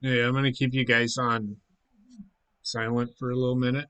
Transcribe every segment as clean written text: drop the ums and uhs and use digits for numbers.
Yeah, I'm gonna keep you guys on silent for a little minute.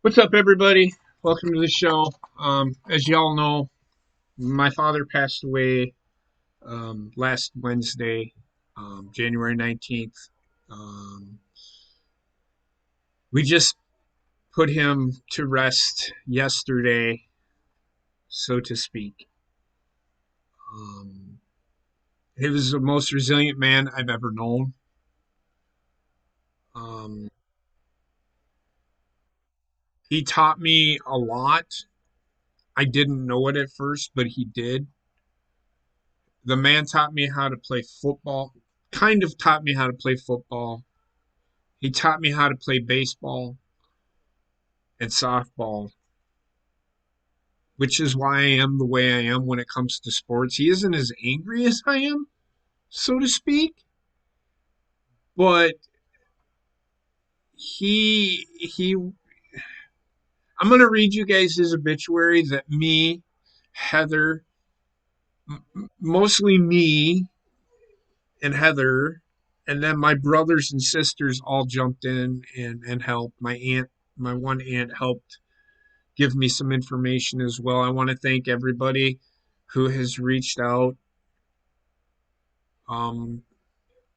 What's up, everybody? Welcome to the show. As y'all know, my father passed away last Wednesday, January 19th. Um, we just put him to rest yesterday, so to speak. Um, he was the most resilient man I've ever known. Um, he taught me a lot. I didn't know it at first, but he did. The man taught me how to play football, kind of taught me how to play football. He taught me how to play baseball and softball, which is why I am the way I am when it comes to sports. He isn't as angry as I am, so to speak, but he I'm going to read you guys his obituary that me, Heather, mostly me and Heather, and then my brothers and sisters all jumped in and helped. My one aunt helped give me some information as well. I want to thank everybody who has reached out. Um,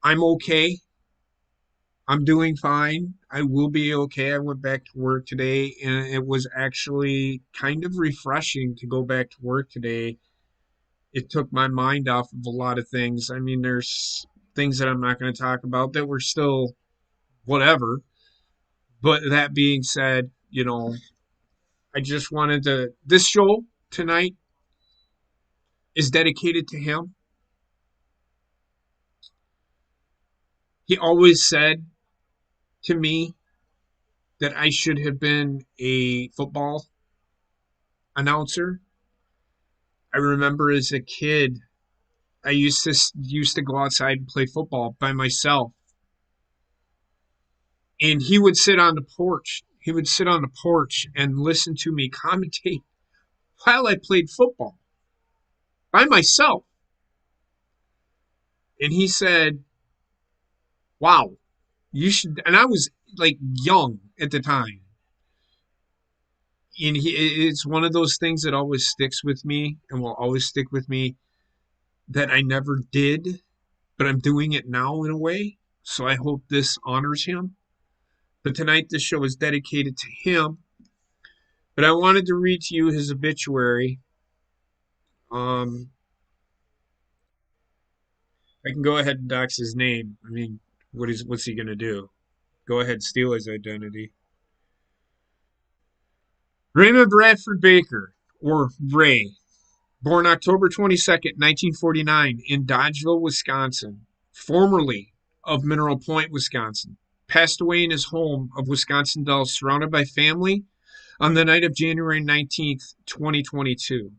I'm okay. I'm doing fine. I will be okay. I went back to work today, and it was actually kind of refreshing to go back to work today. It took my mind off of a lot of things. I mean, there's things that I'm not going to talk about that were still whatever. But that being said, I just wanted to. This show tonight is dedicated to him. He always said to me that I should have been a football announcer. I remember as a kid, I used to go outside and play football by myself, and he would sit on the porch. He would sit on the porch and listen to me commentate while I played football by myself. And he said, "Wow, you should." And I was like young at the time, and it's one of those things that always sticks with me and will always stick with me that I never did, but I'm doing it now in a way. So I hope this honors him. But tonight, this show is dedicated to him. But I wanted to read to you his obituary. Um, I can go ahead and dox his name. I mean, what's he gonna do? Go ahead, steal his identity. Raymond Bradford Baker, or Ray, born October 22nd, 1949, in Dodgeville, Wisconsin, formerly of Mineral Point, Wisconsin, passed away in his home of Wisconsin Dells, surrounded by family, on the night of January 19th, 2022,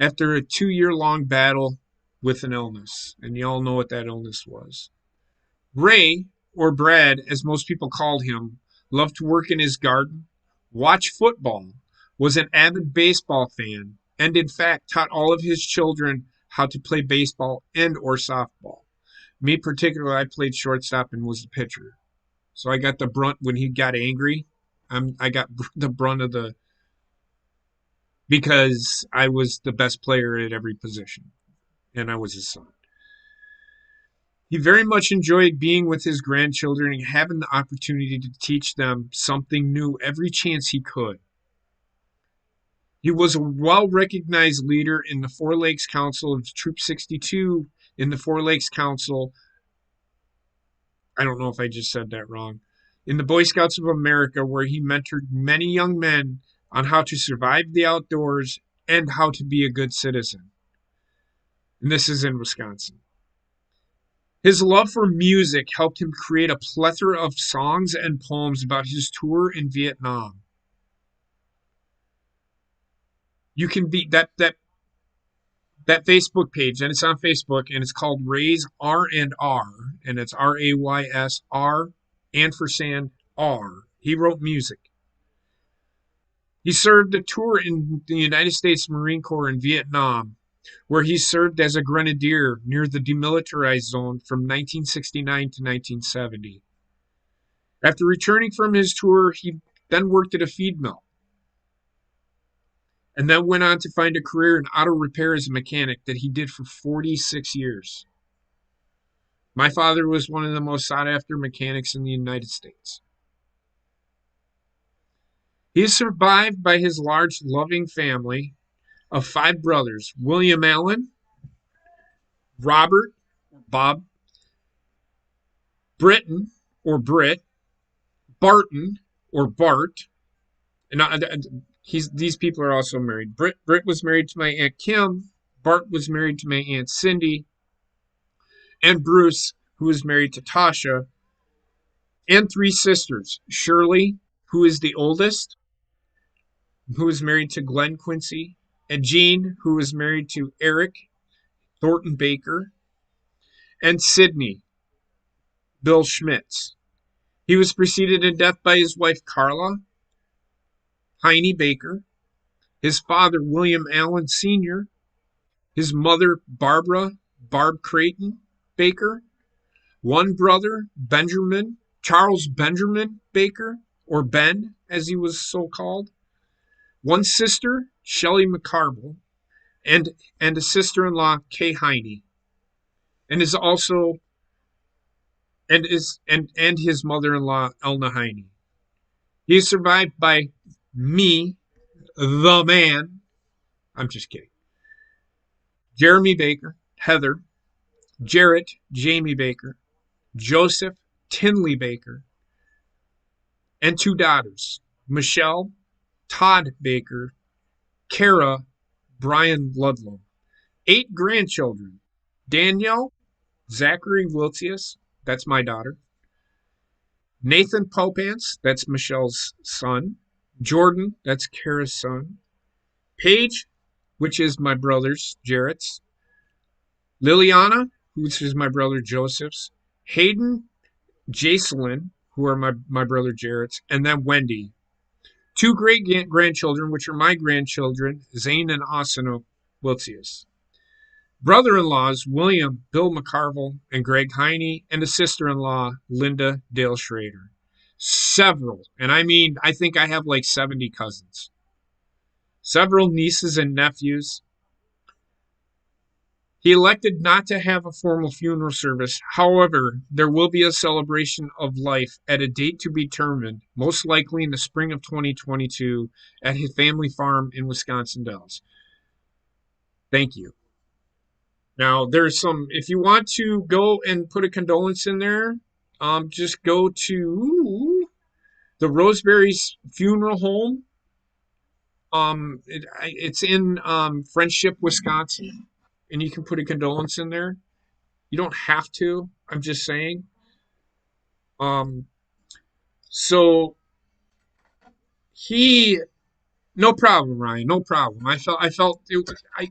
after a 2 year long battle with an illness. And you all know what that illness was. Ray, or Brad, as most people called him, loved to work in his garden, watch football, was an avid baseball fan, and in fact taught all of his children how to play baseball and or softball. Me particularly, I played shortstop and was the pitcher. So I got the brunt when he got angry. I got the brunt of the because I was the best player at every position, and I was his son. He very much enjoyed being with his grandchildren and having the opportunity to teach them something new every chance he could. He was a well recognized leader in the Four Lakes Council of Troop 62 in the Four Lakes Council. I don't know if I just said that wrong. In the Boy Scouts of America, where he mentored many young men on how to survive the outdoors and how to be a good citizen. And this is in Wisconsin. His love for music helped him create a plethora of songs and poems about his tour in Vietnam. You can be that Facebook page, and it's on Facebook, and it's called Rays R&R, and it's RAYS ampersand R. He wrote music. He served a tour in the United States Marine Corps in Vietnam, where he served as a grenadier near the demilitarized zone from 1969 to 1970. After returning from his tour, he then worked at a feed mill and then went on to find a career in auto repair as a mechanic that he did for 46 years. My father was one of the most sought after mechanics in the United States. He is survived by his large, loving family of 5 brothers: William Allen, Robert, Bob, Britton, or Britt, Barton, or Bart. These people are also married. Britt was married to my Aunt Kim. Bart was married to my Aunt Cindy. And Bruce, who is married to Tasha. And 3 sisters. Shirley, who is the oldest, who is married to Glenn Quincy. And Jean, who is married to Eric Thornton Baker. And Sydney, Bill Schmitz. He was preceded in death by his wife Carla Heine Baker, his father William Allen Sr., his mother Barbara Barb Creighton Baker, one brother Benjamin Charles Benjamin Baker, or Ben as he was so called, one sister Shelley McCarville, and a sister-in-law Kay Heine, and is also and his mother-in-law Elna Heine. He is survived by me, the man. I'm just kidding. Jeremy Baker, Heather, Jarrett, Jamie Baker, Joseph, Tinley Baker, and 2 daughters, Michelle, Todd Baker, Kara, Brian Ludlow. 8 grandchildren, Danielle, Zachary Wiltius, that's my daughter, Nathan Popance, that's Michelle's son, Jordan, that's Kara's son, Paige, which is my brother's, Jarrett's, Liliana, which is my brother Joseph's, Hayden, Jacelyn, who are my brother Jarrett's, and then Wendy. 2 great grandchildren, which are my grandchildren, Zane and Austin Wiltsius. Brother-in-laws, William, Bill McCarville, and Greg Heine, and a sister-in-law, Linda Dale Schrader. Several, and I think I have like 70 cousins. Several nieces and nephews. He elected not to have a formal funeral service. However, there will be a celebration of life at a date to be determined, most likely in the spring of 2022, at his family farm in Wisconsin Dells. Thank you. Now, there's some, if you want to go and put a condolence in there, just go to the Roseberry's Funeral Home. It's in Friendship, Wisconsin, and you can put a condolence in there. You don't have to. I'm just saying. Um, so he, no problem, Ryan. No problem. I felt it.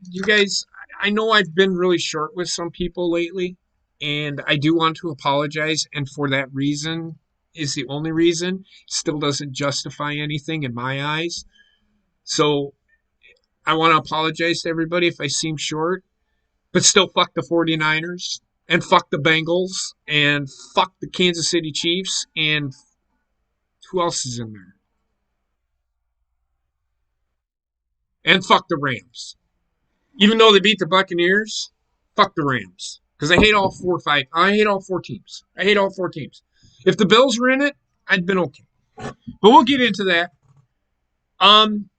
You guys. I know I've been really short with some people lately, and I do want to apologize. And for that reason, is the only reason. Still doesn't justify anything in my eyes. So I want to apologize to everybody if I seem short, but still fuck the 49ers and fuck the Bengals and fuck the Kansas City Chiefs and who else is in there? And fuck the Rams. Even though they beat the Buccaneers, fuck the Rams. because I hate all 4 or 5. I hate all 4 teams. I hate all 4 teams. If the Bills were in it, I'd been okay. But we'll get into that. Um,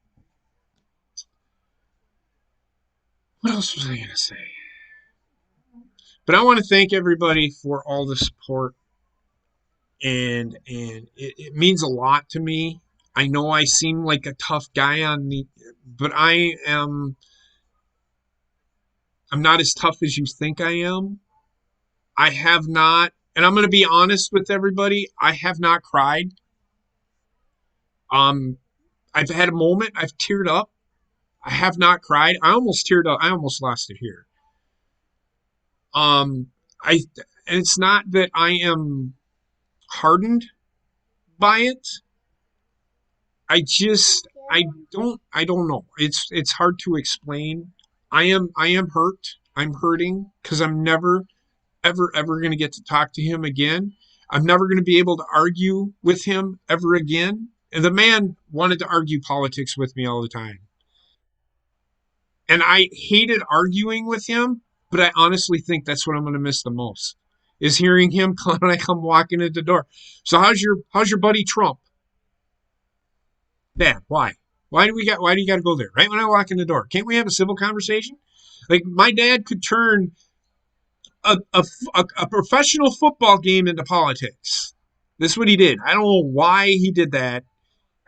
what else was I gonna say? But I want to thank everybody for all the support, and it means a lot to me. I know I seem like a tough guy but I'm not as tough as you think I am. I have not, and I'm going to be honest with everybody. I have not cried. Um, I've had a moment. I've teared up. I have not cried. I almost teared up. I almost lost it here. Um, I and it's not that I am hardened by it. I don't know. It's hard to explain. I am hurt. I'm hurting because I'm never ever going to get to talk to him again. I'm never going to be able to argue with him ever again. And the man wanted to argue politics with me all the time. And I hated arguing with him, but I honestly think that's what I'm going to miss the most is hearing him when I come walking in the door. So how's your buddy Trump? Dad, why? Why do you got to go there right when I walk in the door? Can't we have a civil conversation? Like my dad could turn a professional football game into politics. That's what he did. I don't know why he did that.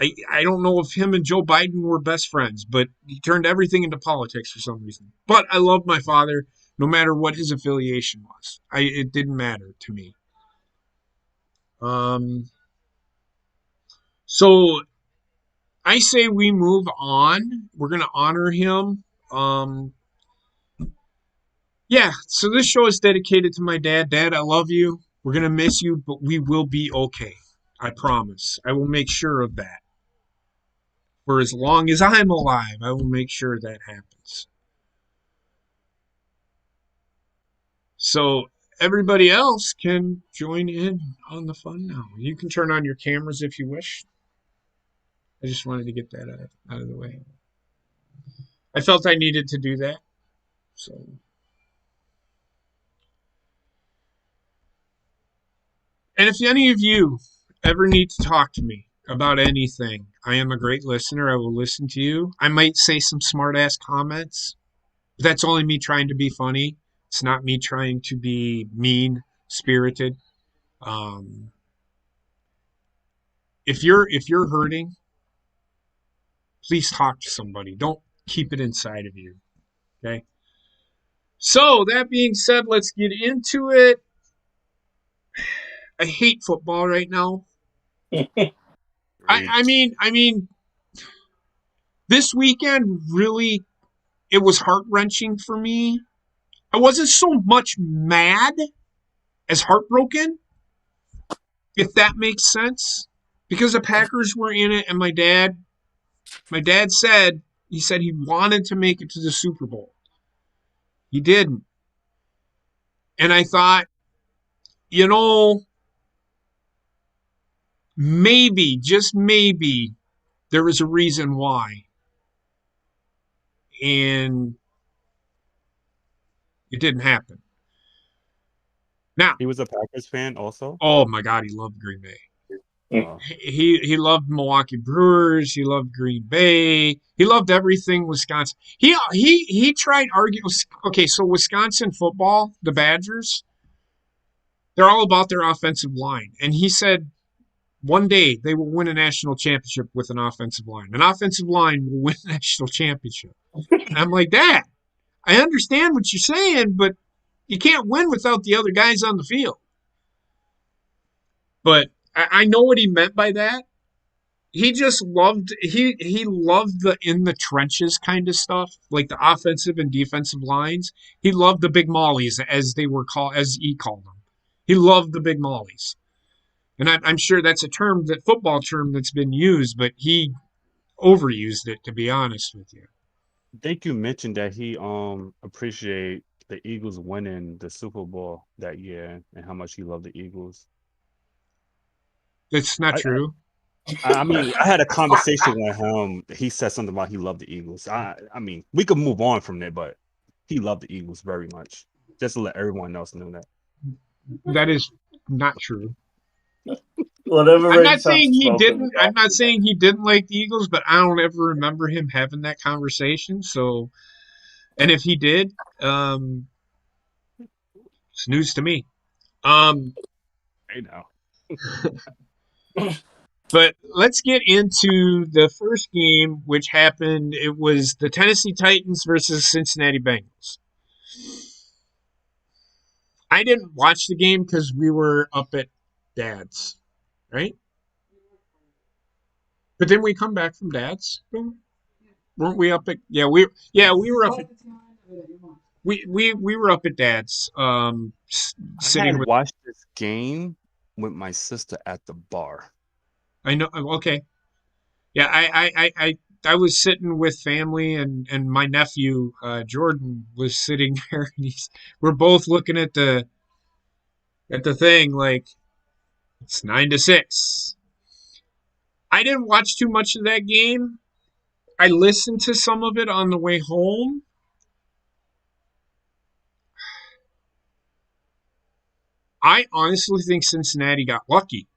I don't know if him and Joe Biden were best friends, but he turned everything into politics for some reason. But I loved my father no matter what his affiliation was. It didn't matter to me. Um, so I say we move on. We're going to honor him. Yeah, so this show is dedicated to my dad. Dad, I love you. We're going to miss you, but we will be okay. I promise. I will make sure of that. For as long as I'm alive, I will make sure that happens. So everybody else can join in on the fun now. You can turn on your cameras if you wish. I just wanted to get that out of the way. I felt I needed to do that. So, and if any of you ever need to talk to me about anything, I am a great listener. I will listen to you. I might say some smart ass comments. But that's only me trying to be funny. It's not me trying to be mean spirited. Um, if you're hurting, please talk to somebody. Don't keep it inside of you. Okay. So that being said, let's get into it. I hate football right now. I Great. mean, I mean, this weekend really it was heart wrenching for me. I wasn't so much mad as heartbroken, if that makes sense, because the Packers were in it, and my dad said he wanted to make it to the Super Bowl. He didn't, and I thought, you know, maybe just maybe there was a reason why, and it didn't happen. Now, He was a Packers fan also. oh my God, he loved Green Bay. Uh, He loved Milwaukee Brewers. He loved Green Bay. He loved everything Wisconsin. He tried arguing. Okay, so Wisconsin football, the Badgers, they're all about their offensive line, and he said one day they will win a national championship with an offensive line. An offensive line will win a national championship. And I'm like, Dad, I understand what you're saying, but you can't win without the other guys on the field. But I know what he meant by that. He loved the in the trenches kind of stuff, like the offensive and defensive lines. He loved the big mollies, as they were called, as he called them. He loved the big mollies, and I'm sure that's a term, that football term that's been used, but he overused it, to be honest with you. I think you mentioned that he appreciate the Eagles winning the Super Bowl that year and how much he loved the Eagles. That's not I true. I mean, I had a conversation with him. He said something about he loved the Eagles. I mean, we could move on from there, but he loved the Eagles very much. Just to let everyone else know that. That is not true. Whatever I'm not Rain's saying he spoken. didn't. I'm not saying he didn't like the Eagles, but I don't ever remember him having that conversation. So, and if he did, it's news to me. Um, I know. but let's get into the first game, which happened. It was the Tennessee Titans versus Cincinnati Bengals. I didn't watch the game because we were up at Dad's, right? But then we come back from Dad's, weren't we up at? We were up at. We were up at Dad's, I sitting had with. watched this game with my sister at the bar. I know. Okay. Yeah, I was sitting with family, and my nephew Jordan was sitting there, and we're both looking at the thing like it's 9-6. I didn't watch too much of that game. I listened to some of it on the way home. I honestly think Cincinnati got lucky.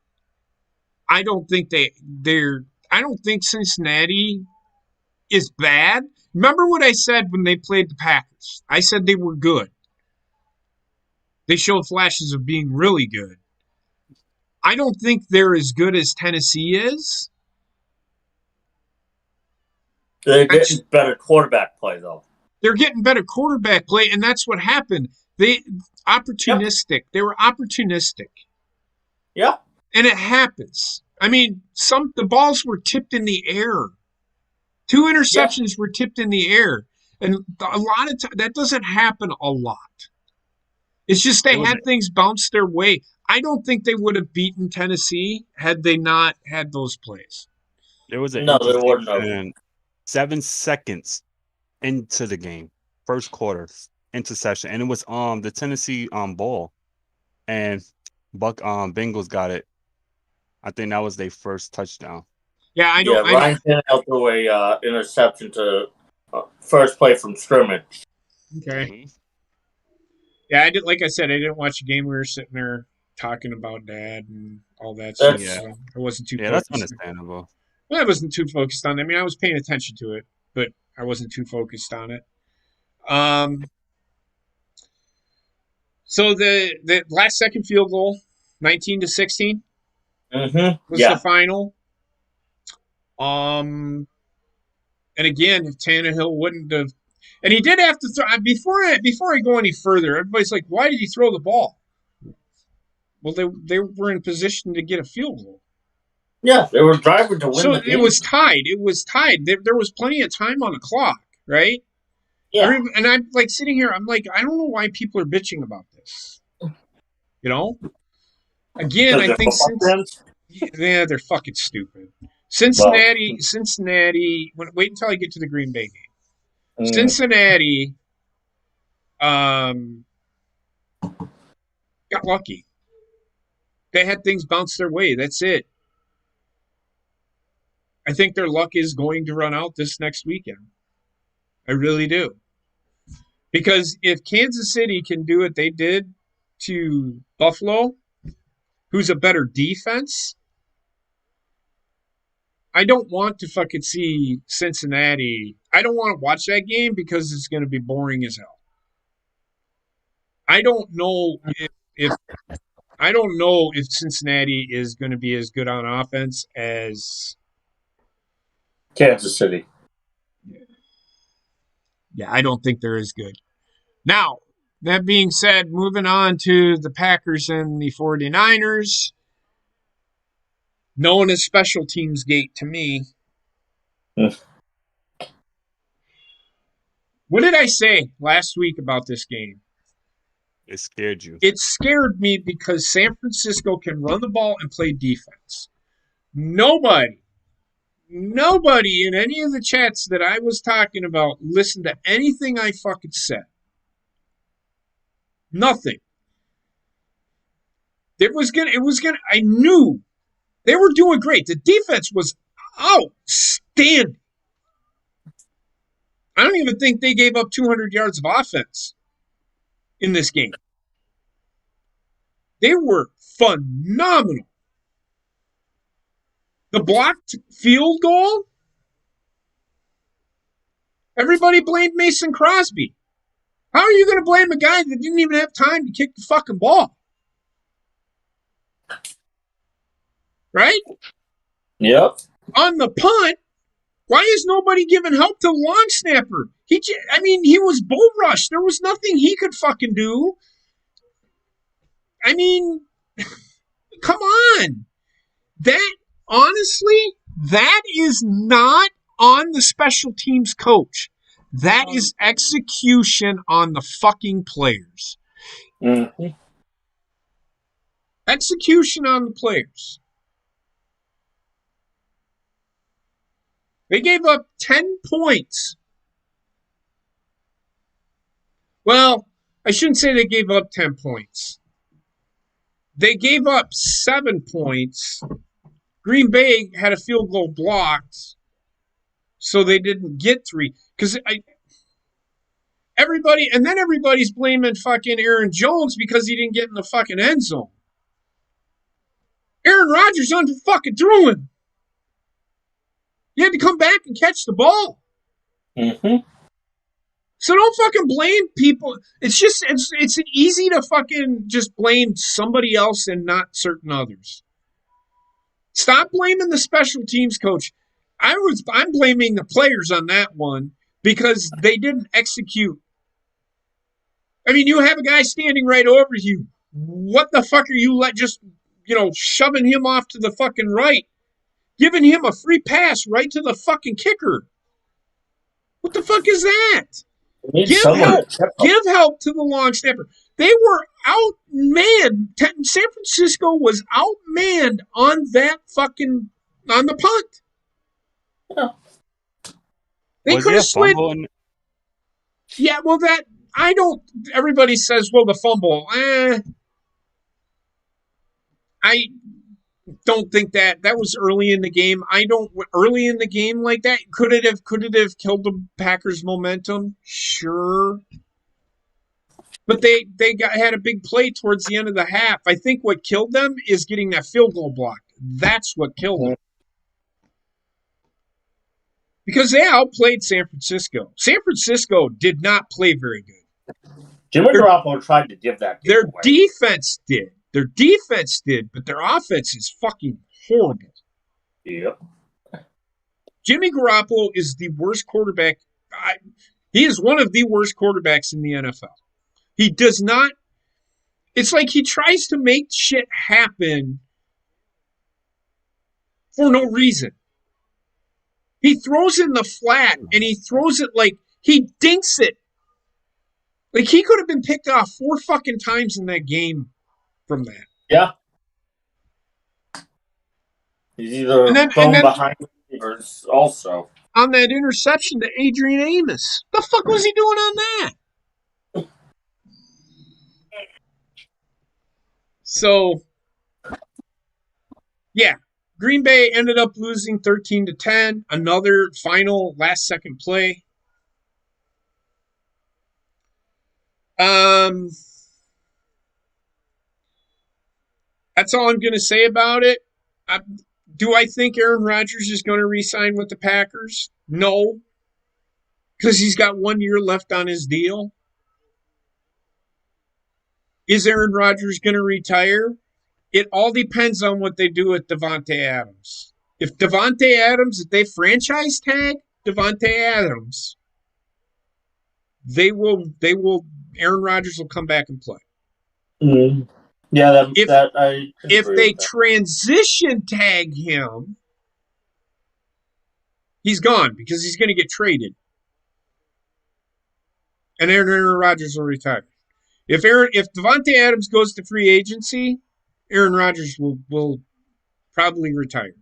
I don't think they're. I don't think Cincinnati is bad. Remember what I said when they played the Packers? I said they were good. They showed flashes of being really good. I don't think they're as good as Tennessee is. They're getting better quarterback play, though. They're getting better quarterback play, and that's what happened. They opportunistic. Yep. They were opportunistic. Yeah. And it happens. I mean, the balls were tipped in the air. 2 interceptions were tipped in the air. And a lot of that doesn't happen a lot. It's just they had things bounce their way. I don't think they would have beaten Tennessee had they not had those plays. There was an interception 7 seconds into the game, first quarter interception, and it was the Tennessee ball, and Bengals got it. I think that was their first touchdown. Yeah, I don't. Ryan Tannehill threw a interception to first play from scrimmage. Okay. Mm-hmm. Yeah, I did. Like I said, I didn't watch the game. We were sitting there talking about Dad and all that stuff. Yeah. So I wasn't too. Yeah, that's understandable. Well, I wasn't too focused on it. I mean, I was paying attention to it, but I wasn't too focused on it. So the last second field goal, 19-16, was the final. And again, if Tannehill wouldn't have, and he did have to throw. Before I go any further, everybody's like, "Why did he throw the ball?" Well, they were in position to get a field goal. Yeah, they were driving to win the game. So it was tied. It was tied. There was plenty of time on the clock, right? Yeah. And I'm like sitting here. I'm like, I don't know why people are bitching about this. You know? Again, I think they're fucking stupid. Cincinnati. Wait until I get to the Green Bay game. Cincinnati got lucky. They had things bounce their way. That's it. I think their luck is going to run out this next weekend. I really do. Because if Kansas City can do what they did to Buffalo, who's a better defense, I don't want to fucking see Cincinnati. I don't want to watch that game because it's going to be boring as hell. I don't know if Cincinnati is going to be as good on offense as Kansas City. Yeah, I don't think they're as good. Now, that being said, moving on to the Packers and the 49ers, known as special teams gate to me. What did I say last week about this game? It scared you. It scared me because San Francisco can run the ball and play defense. Nobody in any of the chats that I was talking about listened to anything I fucking said. Nothing. I knew they were doing great. The defense was outstanding. I don't even think they gave up 200 yards of offense. in this game. They were phenomenal. The blocked field goal, everybody blamed Mason Crosby. How are you going to blame a guy that didn't even have time to kick the fucking ball? Right? Yep. On the punt, why is nobody giving help to the long snapper? He was bull rushed. There was nothing he could fucking do. I mean, come on. Honestly, that is not on the special teams coach. That is execution on the fucking players. Mm-hmm. Execution on the players. They gave up 10 points. Well, I shouldn't say they gave up 10 points. They gave up 7 points. Green Bay had a field goal blocked, so they didn't get 3. Because everybody's blaming fucking Aaron Jones because he didn't get in the fucking end zone. Aaron Rodgers fucking threw him. You had to come back and catch the ball. Mm-hmm. So don't fucking blame people. It's easy to fucking just blame somebody else and not certain others. Stop blaming the special teams coach. I'm blaming the players on that one because they didn't execute. I mean, you have a guy standing right over you. What the fuck are you shoving him off to the fucking right? Giving him a free pass right to the fucking kicker. What the fuck is that? Give help to the long snapper. They were outmanned. San Francisco was outmanned on the punt. Yeah. They could have slid. Yeah, well, everybody says, well, the fumble. I don't think that was early in the game. Early in the game like that. Could it have killed the Packers' momentum? Sure. But they had a big play towards the end of the half. I think what killed them is getting that field goal blocked. That's what killed them. Because they outplayed San Francisco. San Francisco did not play very good. Jimmy Garoppolo tried to give that game away. Defense did. Their defense did, but their offense is fucking horrible. Yep. Jimmy Garoppolo is the worst quarterback. He is one of the worst quarterbacks in the NFL. He does not. It's like he tries to make shit happen for no reason. He throws in the flat, and he throws it like he dinks it. Like he could have been picked off 4 fucking times in that game from that. Yeah. He's either thrown behind receivers also. On that interception to Adrian Amos. The fuck was he doing on that? So, yeah. Green Bay ended up losing 13-10. Another final last-second play. That's all I'm going to say about it. Do I think Aaron Rodgers is going to re-sign with the Packers? No. Because he's got 1 year left on his deal. Is Aaron Rodgers going to retire? It all depends on what they do with Davante Adams. If they franchise tag Davante Adams, Aaron Rodgers will come back and play. Mm-hmm. Yeah, if they transition tag him, he's gone because he's going to get traded. And Aaron Rodgers will retire. If Davante Adams goes to free agency, Aaron Rodgers will probably retire.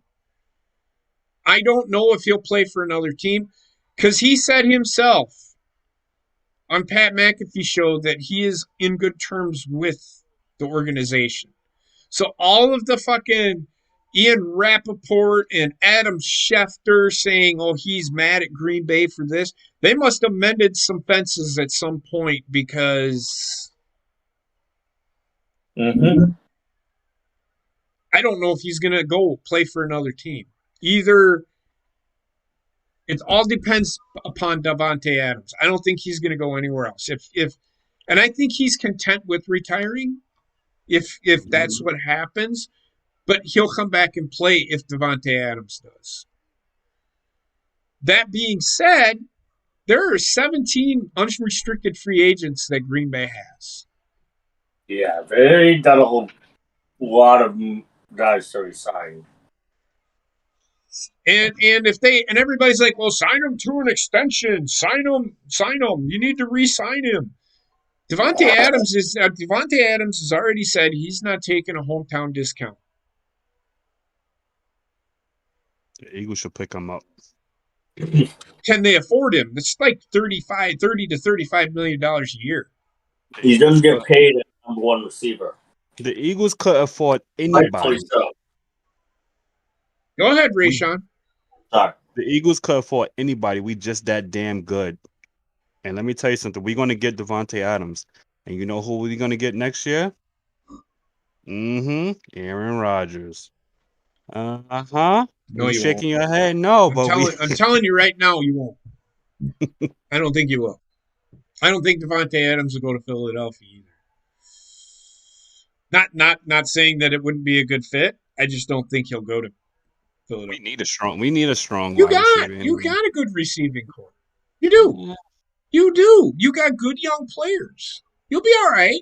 I don't know if he'll play for another team because he said himself on Pat McAfee show that he is in good terms with the organization. So all of the fucking Ian Rappaport and Adam Schefter saying, oh, he's mad at Green Bay for this, they must have mended some fences at some point because Mm-hmm. I don't know if he's going to go play for another team. Either it all depends upon Davante Adams. I don't think he's going to go anywhere else. And I think he's content with retiring if that's what happens. But he'll come back and play if Davante Adams does. That being said, there are 17 unrestricted free agents that Green Bay has. Yeah, they got a whole lot of guys to resign. And if they and everybody's like, well, sign him to an extension, sign him. You need to re-sign him. Davante Adams has already said he's not taking a hometown discount. The Eagles should pick him up. Can they afford him? It's like $30 to $35 million a year. He doesn't get paid as number one receiver. The Eagles could afford anybody. So. Go ahead, Rayshawn. Sorry. The Eagles could afford anybody. We just that damn good. And let me tell you something. We're going to get Davante Adams. And you know who we're going to get next year? Aaron Rodgers. Uh-huh. No, you shaking won't. your head? No, I'm telling you right now, you won't. I don't think you will. I don't think Davante Adams will go to Philadelphia either. Not saying that it wouldn't be a good fit. I just don't think he'll go to Philadelphia. We need a strong. You got a good receiving core. You do. You do. You got good young players. You'll be all right.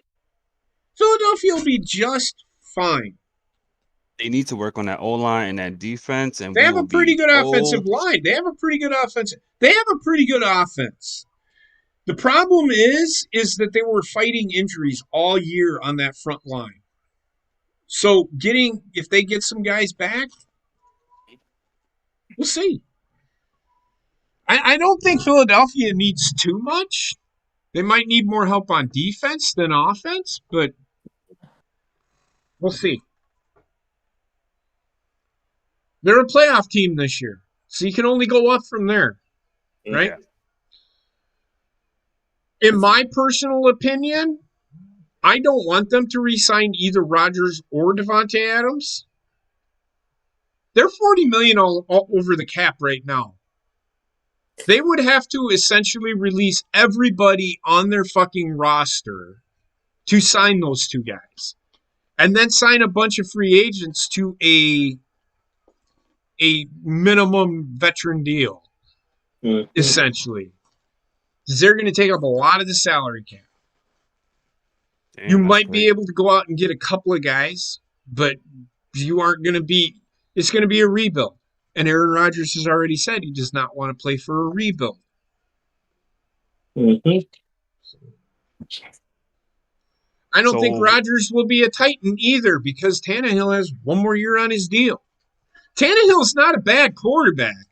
Philadelphia will be just fine. They need to work on that O-line and that defense, and they have a pretty good offensive line. They have a pretty good offense. The problem is that they were fighting injuries all year on that front line. So if they get some guys back, we'll see. I don't think Philadelphia needs too much. They might need more help on defense than offense, but we'll see. They're a playoff team this year, so you can only go up from there, right? Yeah. In my personal opinion, I don't want them to re-sign either Rodgers or Davante Adams. They're $40 million all over the cap right now. They would have to essentially release everybody on their fucking roster to sign those two guys, and then sign a bunch of free agents to a minimum veteran deal, essentially. They're going to take up a lot of the salary cap. Damn, you might be able to go out and get a couple of guys, but you aren't going to be – it's going to be a rebuild. And Aaron Rodgers has already said he does not want to play for a rebuild. I don't think Rodgers will be a Titan either because Tannehill has one more year on his deal. Tannehill's not a bad quarterback.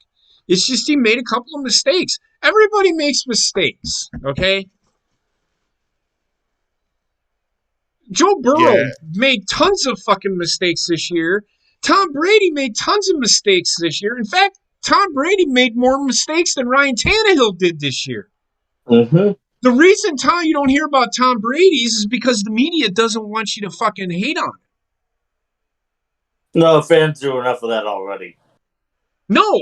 It's just he made a couple of mistakes. Everybody makes mistakes, okay? Joe Burrow made tons of fucking mistakes this year. Tom Brady made tons of mistakes this year. In fact, Tom Brady made more mistakes than Ryan Tannehill did this year. The reason, you don't hear about Tom Brady's is because the media doesn't want you to fucking hate on it. No, fans do enough of that already. No,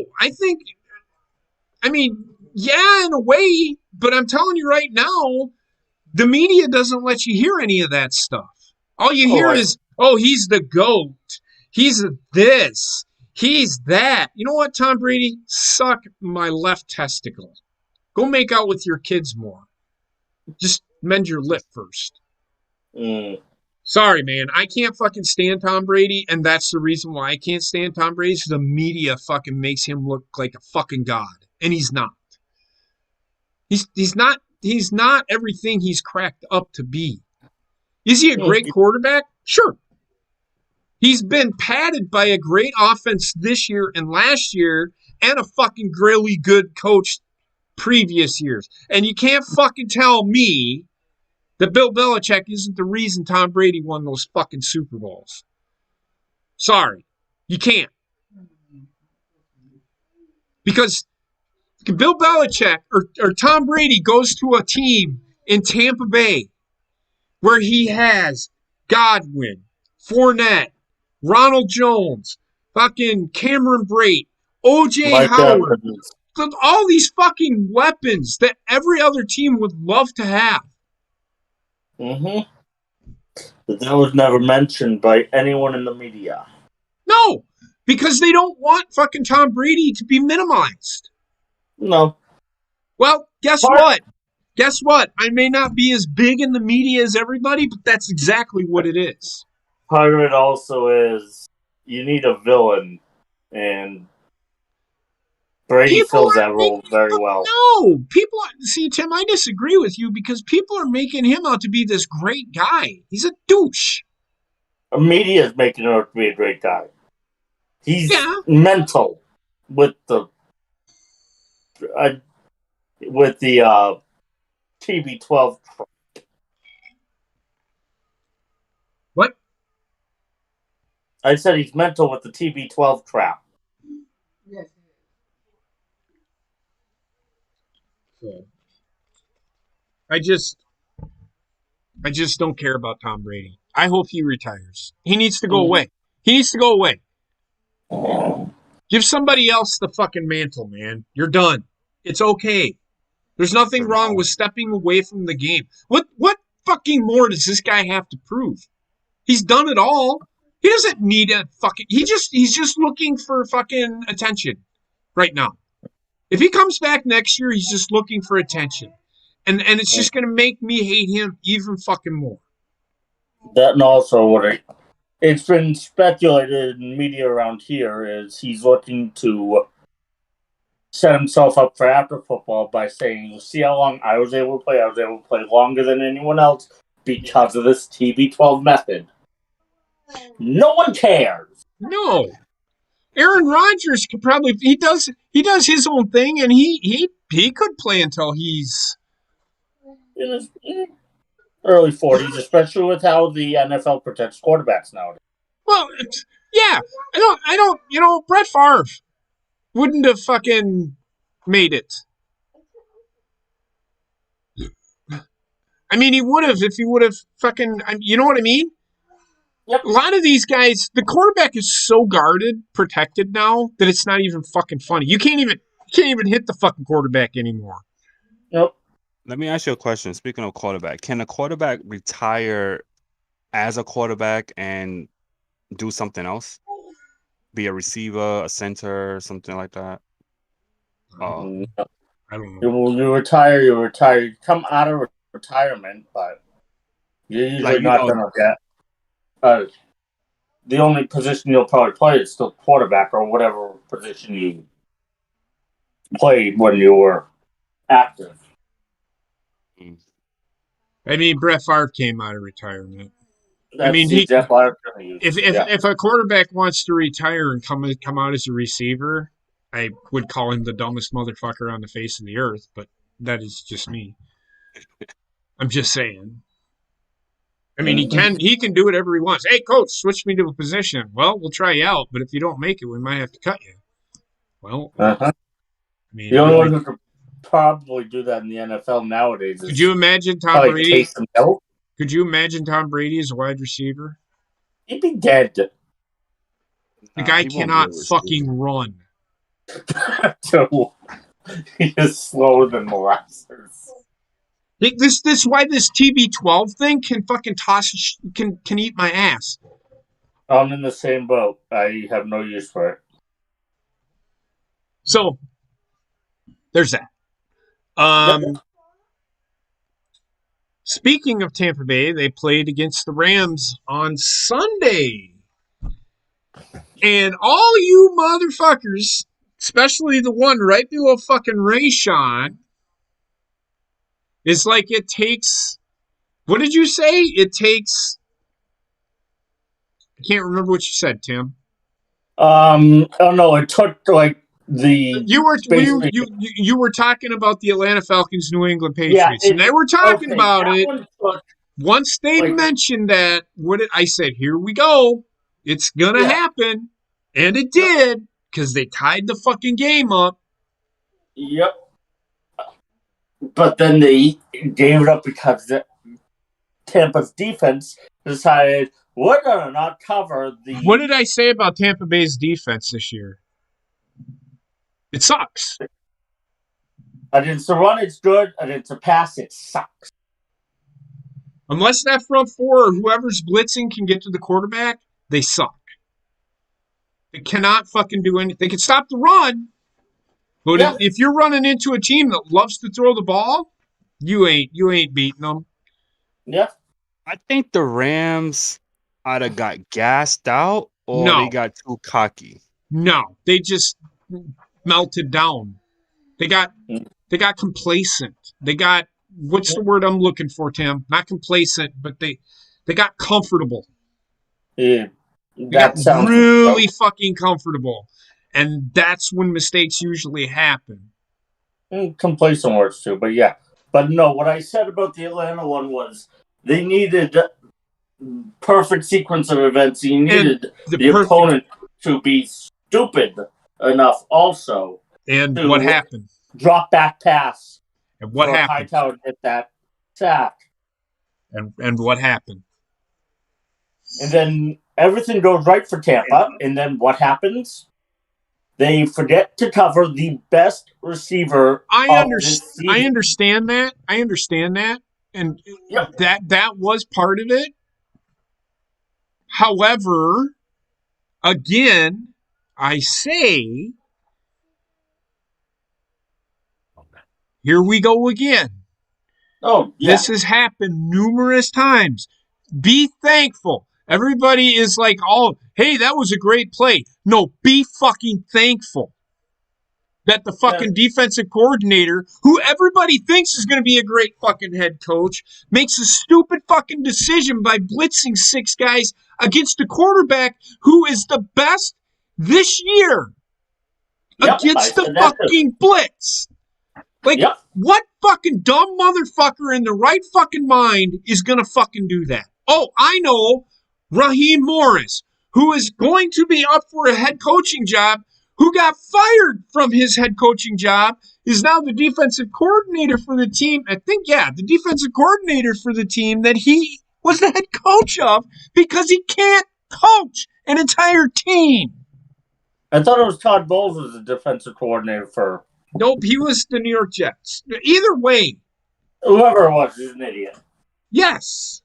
yeah, in a way, but I'm telling you right now, the media doesn't let you hear any of that stuff. All you hear is, he's the GOAT. He's this. He's that. You know what, Tom Brady? Suck my left testicle. Go make out with your kids more. Just mend your lip first. Sorry, man. I can't fucking stand Tom Brady, and that's the reason why I can't stand Tom Brady is the media fucking makes him look like a fucking god, and he's not. He's not everything he's cracked up to be. Is he a great quarterback? Sure. He's been padded by a great offense this year and last year and a fucking really good coach previous years. And you can't fucking tell me that Bill Belichick isn't the reason Tom Brady won those fucking Super Bowls. Sorry. You can't. Because Bill Belichick or Tom Brady goes to a team in Tampa Bay where he has Godwin, Fournette, Ronald Jones, fucking Cameron Brate, O.J. Mike Howard. Evans. All these fucking weapons that every other team would love to have. Mm-hmm. But that was never mentioned by anyone in the media. No, because they don't want fucking Tom Brady to be minimized. No. Well, guess what? Guess what? I may not be as big in the media as everybody, but that's exactly what it is. Part of it also is you need a villain, and Brady fills that role very well. No, see, Tim, I disagree with you because people are making him out to be this great guy. He's a douche. The media is making him out to be a great guy. He's mental with the TB12. What? I said he's mental with the TB12 trap. Yes. I just don't care about Tom Brady. I hope he retires. He needs to go away. He needs to go away. Give somebody else the fucking mantle, man. You're done. It's okay. There's nothing wrong with stepping away from the game. What fucking more does this guy have to prove? He's done it all. He doesn't need a fucking... He's just looking for fucking attention right now. If he comes back next year, he's just looking for attention. And it's just going to make me hate him even fucking more. That and also what it's been speculated in media around here is he's looking to set himself up for after football by saying, see how long I was able to play? I was able to play longer than anyone else because of this TB12 method. No one cares. No. Aaron Rodgers could probably he does his own thing, and he could play until he's in his early 40s, especially with how the NFL protects quarterbacks nowadays. Well, yeah, I don't. Brett Favre wouldn't have fucking made it. I mean, he would have if he would have fucking. You know what I mean? Yep. A lot of these guys, the quarterback is so guarded, protected now that it's not even fucking funny. You can't even hit the fucking quarterback anymore. Nope. Let me ask you a question. Speaking of quarterback, can a quarterback retire as a quarterback and do something else? Be a receiver, a center, something like that? I don't know. You retire. You come out of retirement, but you're usually not going to get... the only position you'll probably play is still quarterback or whatever position you played when you were active. I mean, Brett Favre came out of retirement. That's if a quarterback wants to retire and come out as a receiver, I would call him the dumbest motherfucker on the face of the earth, but that is just me. I'm just saying. I mean, he can do whatever he wants. Hey, coach, switch me to a position. Well, we'll try you out, but if you don't make it, we might have to cut you. Well, I mean, the only one who could probably do that in the NFL nowadays. Could you imagine Tom Brady? Could you imagine Tom Brady as a wide receiver? He'd be dead. The guy cannot fucking run. He is slower than molasses. This why this TB12 thing can fucking can eat my ass. I'm in the same boat. I have no use for it. So there's that. Speaking of Tampa Bay, they played against the Rams on Sunday. And all you motherfuckers, especially the one right below fucking Rayshawn, it's like it takes... What did you say? It takes... I can't remember what you said, Tim. Oh no, it took like the... You were talking about the Atlanta Falcons, New England Patriots, and they were talking about it. Once they mentioned that, I said, here we go. It's going to happen. And it did, because they tied the fucking game up. Yep. But then they gave it up because Tampa's defense decided we're going to not cover the... What did I say about Tampa Bay's defense this year? It sucks. Against the run, it's good. Against the pass, it sucks. Unless that front four or whoever's blitzing can get to the quarterback, they suck. They cannot fucking do anything. They can stop the run, but if you're running into a team that loves to throw the ball, you ain't beating them. Yeah. I think the Rams either got gassed out or they got too cocky. No, they just melted down. They got complacent. They got, what's the word I'm looking for, Tim? Not complacent, but they got comfortable. Yeah. They got really fucking comfortable. And that's when mistakes usually happen. Complacent words too, but yeah. But no, what I said about the Atlanta one was they needed perfect sequence of events. You needed the opponent to be stupid enough also. And what happened? Drop back pass. And what happened? Hightower hit that sack. And what happened? And then everything goes right for Tampa. And then what happens? They forget to cover the best receiver. I understand that. And that was part of it. However, again, I say, here we go again. Oh, yeah. This has happened numerous times. Be thankful. Everybody is like, oh, hey, that was a great play. No, be fucking thankful that the fucking defensive coordinator, who everybody thinks is going to be a great fucking head coach, makes a stupid fucking decision by blitzing 6 guys against a quarterback who is the best this year against the fucking blitz. Like, what fucking dumb motherfucker in the right fucking mind is going to fucking do that? Oh, I know. Raheem Morris, who is going to be up for a head coaching job, who got fired from his head coaching job, is now the defensive coordinator for the team. I think, the defensive coordinator for the team that he was the head coach of because he can't coach an entire team. I thought it was Todd Bowles was the defensive coordinator for... Nope, he was the New York Jets. Either way. Whoever it was is an idiot. Yes.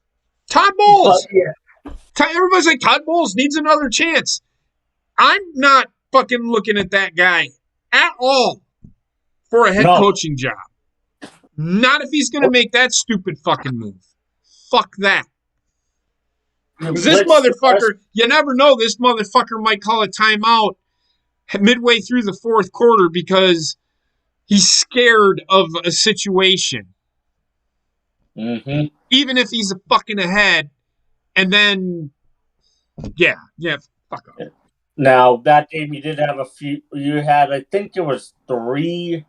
Todd Bowles. Everybody's like, Todd Bowles needs another chance. I'm not fucking looking at that guy at all for a head coaching job. Not if he's going to make that stupid fucking move. Fuck that. Because this motherfucker, you never know, this motherfucker might call a timeout midway through the fourth quarter because he's scared of a situation. Mm-hmm. Even if he's a fucking ahead. And then, fuck off. Now, that game you did have you had, I think it was 3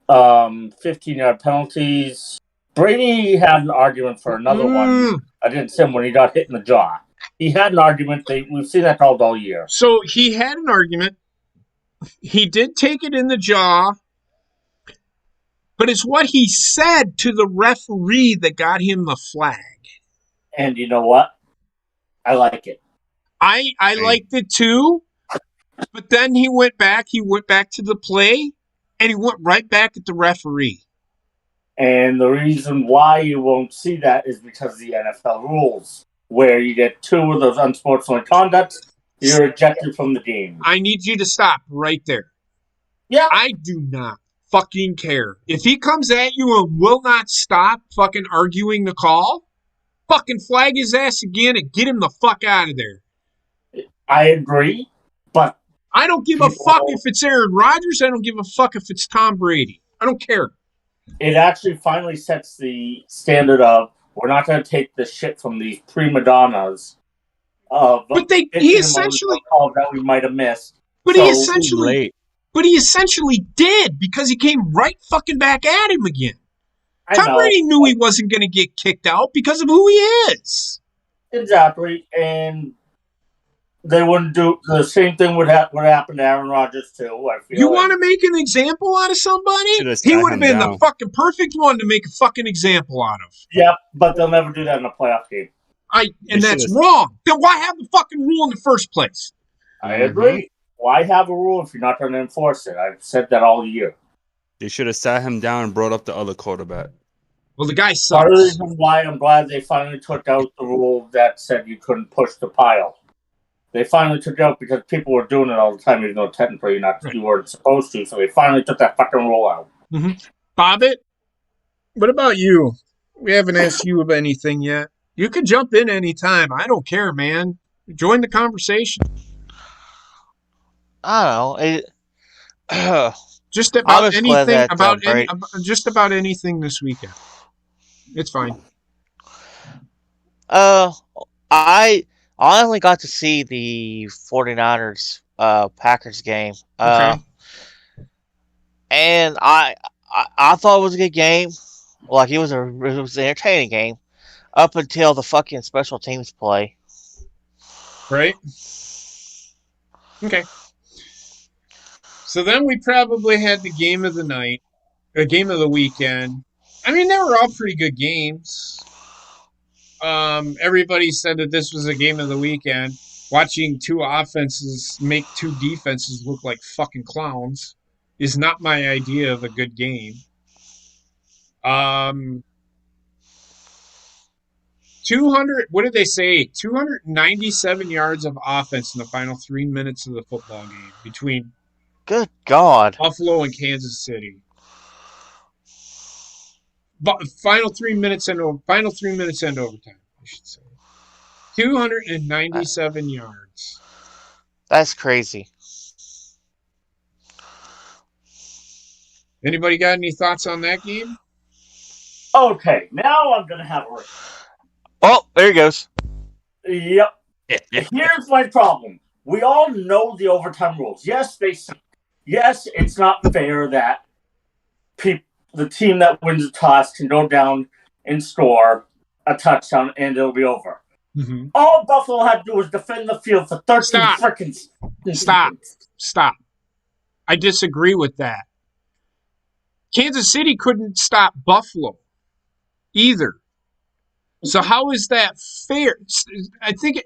15-yard penalties. Brady had an argument for another one against him when he got hit in the jaw. He had an argument. We've seen that called all year. So he had an argument. He did take it in the jaw. But it's what he said to the referee that got him the flag. And you know what? I like it. I liked it too. But then he went back to the play, and he went right back at the referee. And the reason why you won't see that is because of the NFL rules, where you get 2 of those unsportsmanlike conducts, you're ejected from the game. I need you to stop right there. Yeah. I do not fucking care. If he comes at you and will not stop fucking arguing the call, fucking flag his ass again and get him the fuck out of there. I agree, but... I don't give a fuck if it's Aaron Rodgers. I don't give a fuck if it's Tom Brady. I don't care. It actually finally sets the standard of we're not going to take the shit from these prima donnas. But he essentially... that we might have missed. But he essentially did because he came right fucking back at him again. Tom Brady knew he wasn't going to get kicked out because of who he is. Exactly. And They wouldn't do the same thing would happen to Aaron Rodgers too. I feel you want to make an example out of somebody? He would have been the fucking perfect one to make a fucking example out of. Yeah, but they'll never do that in a playoff game. And that's wrong. Then why have the fucking rule in the first place? I agree. Why have a rule if you're not going to enforce it? I've said that all year. They should have sat him down and brought up the other quarterback. Well, the guy sucks. Part of the reason why I'm glad they finally took out the rule that said you couldn't push the pile. They finally took it out because people were doing it all the time, even though technically you weren't supposed to. So they finally took that fucking rule out. Mm-hmm. Bobbit, what about you? We haven't asked you about anything yet. You can jump in anytime. I don't care, man. Join the conversation. I don't know. Just about anything just about anything this weekend. It's fine. I only got to see the 49ers Packers game. Okay. And I thought it was a good game. Like it was an entertaining game up until the fucking special teams play. Right? Okay. So then we probably had the game of the night, the game of the weekend. I mean, they were all pretty good games. Everybody said that this was a game of the weekend. Watching two offenses make two defenses look like fucking clowns is not my idea of a good game. 200, what did they say? 297 yards of offense in the final 3 minutes of the football game between Good God. Buffalo and Kansas City. But final 3 minutes into overtime, I should say. 297 yards. That's crazy. Anybody got any thoughts on that game? Okay, now I'm going to have a... Oh, there he goes. Yep. Here's my problem. We all know the overtime rules. Yes, it's not fair that the team that wins the toss can go down and score a touchdown and it'll be over. Mm-hmm. All Buffalo had to do was defend the field for 13 freaking seconds. Stop. I disagree with that. Kansas City couldn't stop Buffalo either. So how is that fair? I think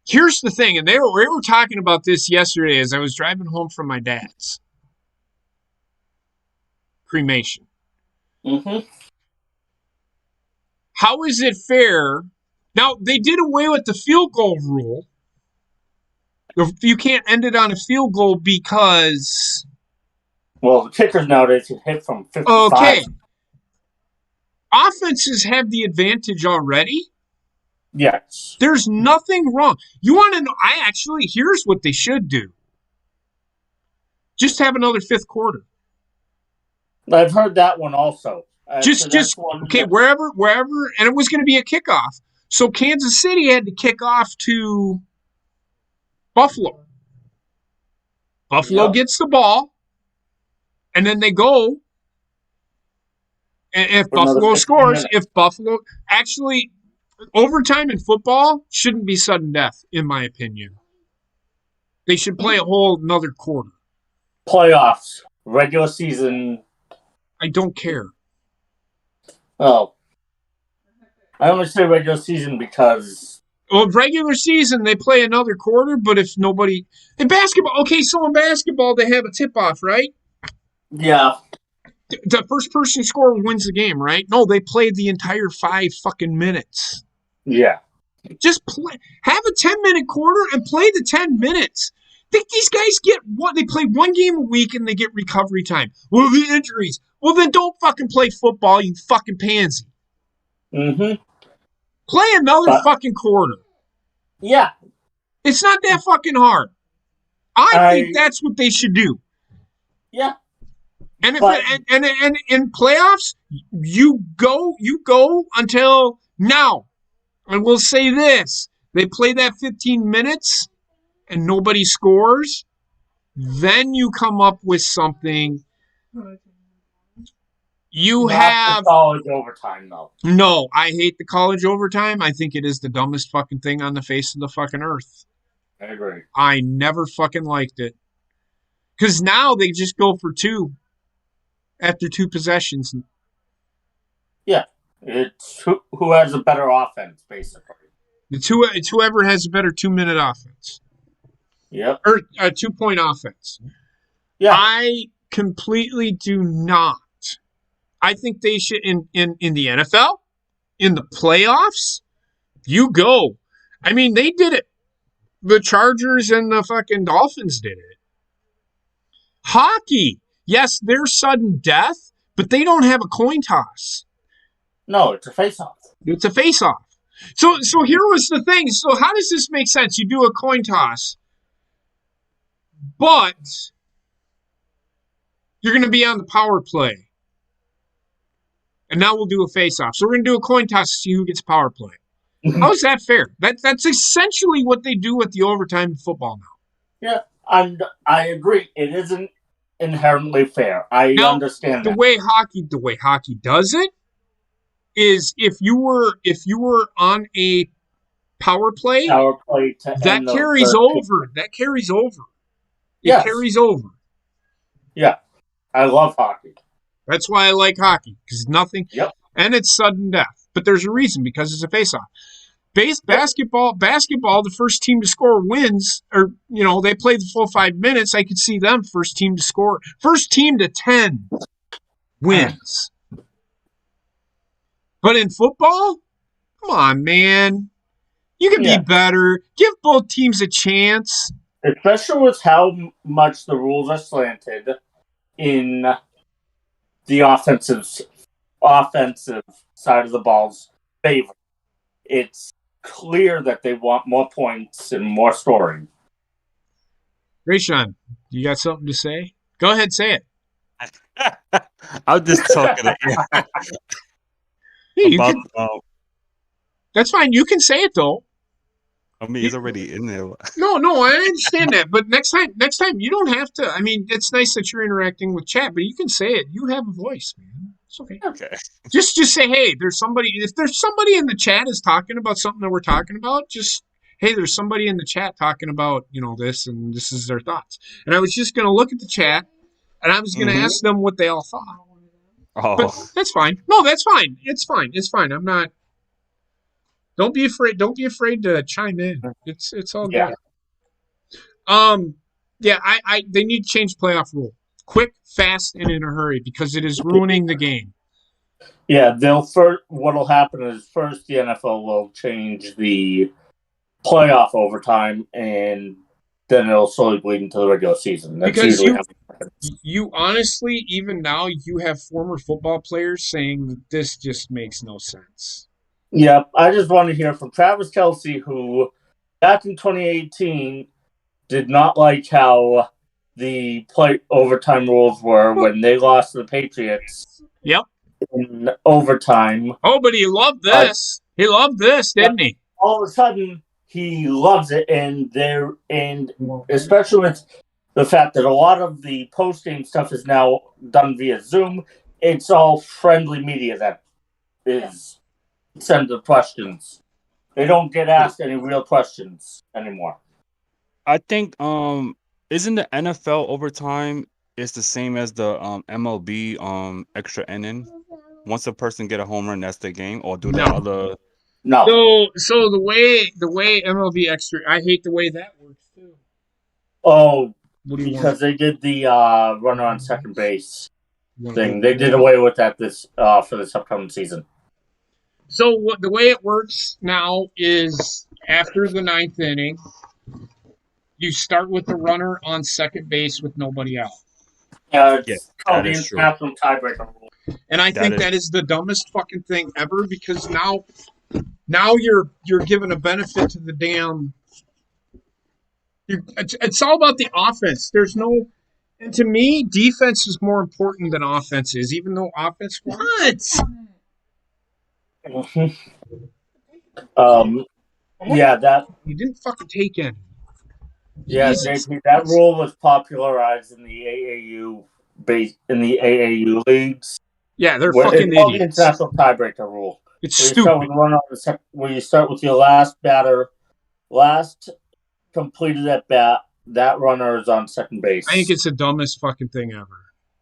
here's the thing, and we were talking about this yesterday as I was driving home from my dad's cremation. Mm-hmm. How is it fair? Now, they did away with the field goal rule. You can't end it on a field goal because... Well, the kickers nowadays can hit from 55. Okay. Offenses have the advantage already. Yes. There's nothing wrong. You want to know? Here's what they should do. Just have another fifth quarter. I've heard that one also. Wherever, and it was going to be a kickoff. So Kansas City had to kick off to Buffalo. Buffalo gets the ball, and then they go. And if Buffalo scores, overtime in football shouldn't be sudden death, in my opinion. They should play a whole another quarter. Playoffs, regular season. I don't care. Oh. I only say regular season because... Well, regular season, they play another quarter, but if nobody... In basketball, so in basketball, they have a tip-off, right? Yeah. The first person scorer wins the game, right? No, they played the entire 5 fucking minutes. Yeah. Just play. Have a 10-minute quarter and play the 10 minutes. Think these guys get what? They play one game a week and they get recovery time. Well, the injuries. Well, then don't fucking play football, you fucking pansy. Mm-hmm. Play another fucking quarter. Yeah. It's not that fucking hard. I think that's what they should do. Yeah. And and in playoffs, you go until now. And we'll say this. They play that 15 minutes and nobody scores. Then you come up with something. You have college overtime, though. No, I hate the college overtime. I think it is the dumbest fucking thing on the face of the fucking earth. I agree. I never fucking liked it. Because now they just go for 2 after 2 possessions. Yeah. It's who has a better offense, basically. It's whoever has a better 2-minute offense. Yep. Or a 2-point offense. Yeah. I completely do not. I think they should, in the NFL, in the playoffs, you go. I mean, they did it. The Chargers and the fucking Dolphins did it. Hockey, yes, they're sudden death, but they don't have a coin toss. No, it's a face-off. It's a face-off. So here was the thing. So how does this make sense? You do a coin toss, but you're going to be on the power play. And now we'll do a face-off. So we're going to do a coin toss to see who gets power play. How is that fair? That's essentially what they do with the overtime in football now. Yeah, and I agree. It isn't inherently fair. I understand the that. way hockey does it is if you were on a power play that carries over. That carries over. It carries over. Yeah, I love hockey. That's why I like hockey, because nothing. Yep. And it's sudden death, but there's a reason, because it's a face-off. Basketball, the first team to score wins, or, they play the full 5 minutes. I could see them first team to score. First team to 10 wins. But in football, come on, man. You can be better. Give both teams a chance. Especially with how much the rules are slanted in the offensive side of the ball's favor. It's clear that they want more points and more scoring. Rayshawn, you got something to say? Go ahead, say it. I'm just talking to Hey, about. That's fine. You can say it though. I mean, he's already in there. No, I understand that. But next time, you don't have to. I mean, it's nice that you're interacting with chat, but you can say it. You have a voice, man. It's okay. Okay. Just say, hey, there's somebody. If there's somebody in the chat is talking about something that we're talking about, just, hey, there's somebody in the chat talking about, this, and this is their thoughts. And I was just going to look at the chat, and I was going to ask them what they all thought. Oh. But that's fine. No, that's fine. It's fine. I'm not. Don't be afraid. Don't be afraid to chime in. It's all good. They need to change playoff rule. Quick, fast, and in a hurry, because it is ruining the game. Yeah, what'll happen is first the NFL will change the playoff overtime, and then it'll slowly bleed into the regular season. That's because usually you honestly, even now, you have former football players saying that this just makes no sense. Yeah, I just want to hear from Travis Kelce, who back in 2018 did not like how the overtime rules were when they lost to the Patriots. Yep. In overtime. Oh, but he loved this. He loved this, didn't he? All of a sudden, he loves it, and especially with the fact that a lot of the post-game stuff is now done via Zoom. It's all friendly media that is send the questions. They don't get asked any real questions anymore. I think isn't the NFL overtime is the same as the MLB extra inning? Once a person get a home run, that's the game, or do the other? No. So the way MLB extra, I hate the way that works too. Oh, because they did the runner on second base thing. They did away with that for this upcoming season. So the way it works now is after the 9th inning, you start with the runner on second base with nobody out. It's called the international tiebreaker rule. And I think that is the dumbest fucking thing ever, because now you're giving a benefit to the damn. It's all about the offense. There's no. And to me, defense is more important than offense is, even though offense. What? That you didn't fucking take any. Yeah, JP, that rule was popularized in the AAU leagues. Yeah, they're fucking idiots. It's international tiebreaker rule. It's stupid. Where you start with your last completed at bat, that runner is on second base. I think it's the dumbest fucking thing ever.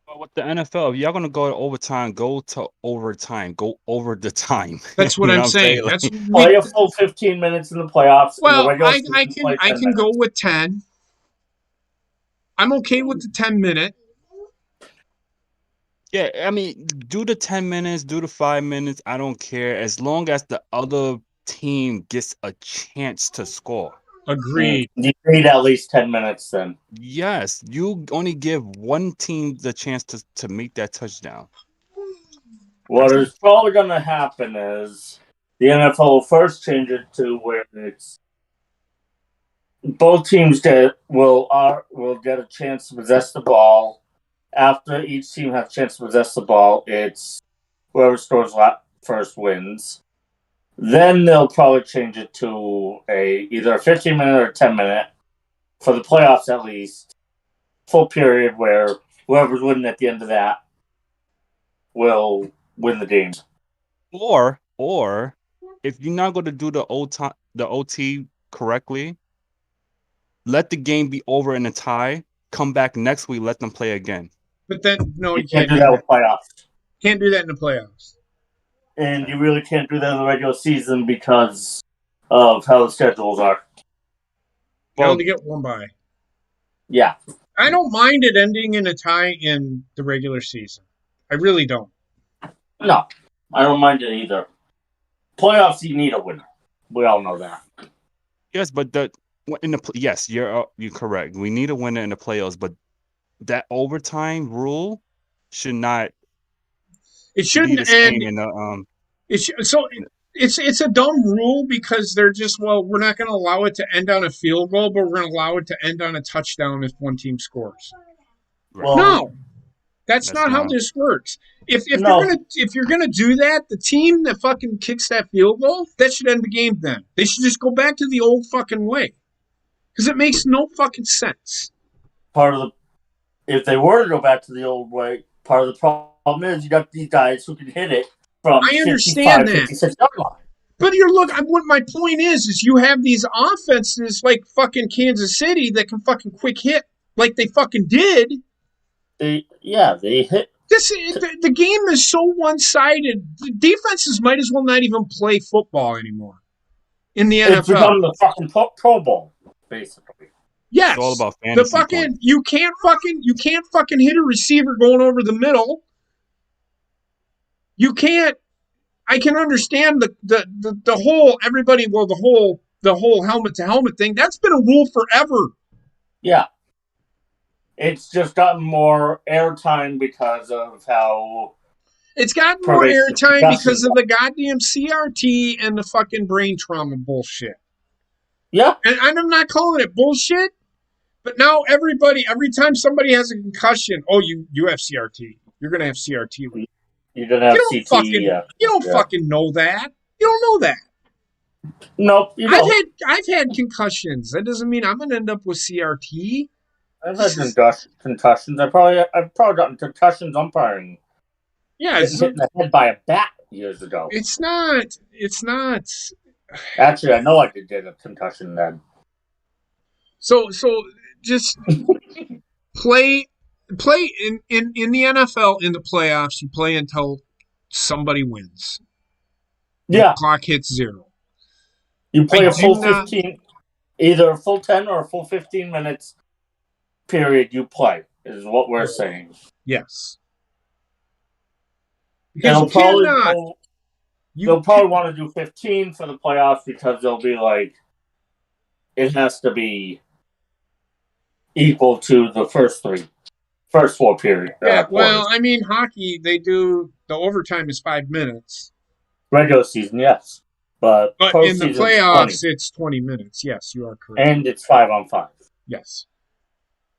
But with the NFL, if y'all gonna go to overtime, go to overtime. Go over the time. That's what I'm saying. That's play a full 15 minutes in the playoffs. Well, in the regular I can go with 10. I'm okay with the 10-minute. Yeah, I mean, do the 10 minutes, do the 5 minutes. I don't care as long as the other team gets a chance to score. Agreed. You need at least 10 minutes then. Yes, you only give one team the chance to make that touchdown. What is probably going to happen is the NFL will first change it to where it's both teams will get a chance to possess the ball. After each team has a chance to possess the ball, it's whoever scores first wins. Then they'll probably change it to either a 15-minute or a 10-minute, for the playoffs at least, full period where whoever's winning at the end of that will win the game. Or if you're not going to do the OT correctly, let the game be over in a tie. Come back next week, let them play again. But then, no, you can't do that with playoffs. Can't do that in the playoffs. And you really can't do that in the regular season because of how the schedules are. You only get one bye. Yeah. I don't mind it ending in a tie in the regular season. I really don't. No, I don't mind it either. Playoffs, you need a winner. We all know that. Yes, but yes, you're correct. We need a winner in the playoffs, but that overtime rule should not. It shouldn't end. It's a dumb rule because they're just, we're not going to allow it to end on a field goal, but we're going to allow it to end on a touchdown if one team scores. Right. No, that's not how this works. If you're gonna do that, the team that fucking kicks that field goal, that should end the game. Then they should just go back to the old fucking way because it makes no fucking sense. If they were to go back to the old way, part of the problem is you got these guys who can hit it from. I understand that. But what my point is you have these offenses like fucking Kansas City that can fucking quick hit like they fucking did. They hit. The game is so one-sided. The defenses might as well not even play football anymore in the NFL. It's become the fucking Pro Bowl, basically. Yes, it's all about fantasy. You can't fucking hit a receiver going over the middle. You can't. I can understand the whole everybody. Well, the whole helmet to helmet thing. That's been a rule forever. Yeah. It's just gotten more airtime because of how... It's gotten more airtime because of the goddamn CRT and the fucking brain trauma bullshit. Yeah. And I'm not calling it bullshit, but now every time somebody has a concussion, you have CRT. You're going to have CRT. You're going to have CT. You don't fucking know that. You don't know that. Nope, you don't. I've had concussions. That doesn't mean I'm going to end up with CRT. I've had concussions. I've probably gotten concussions umpiring. Yeah, hit in the head by a bat years ago. It's not. Actually, I know I did a concussion then. So just play in the NFL in the playoffs. You play until somebody wins. Yeah, the clock hits 0. You play a full 15, either a full 10 or a full 15 minutes. Period. You play is what we're saying. Yes. They'll probably want to do 15 for the playoffs because they'll be like, it has to be equal to the first 4 period. Yeah, well, I mean, hockey, they do, the overtime is 5 minutes. Regular season, yes. But in the playoffs, it's 20 minutes. Yes, you are correct. And it's 5-on-5. Yes.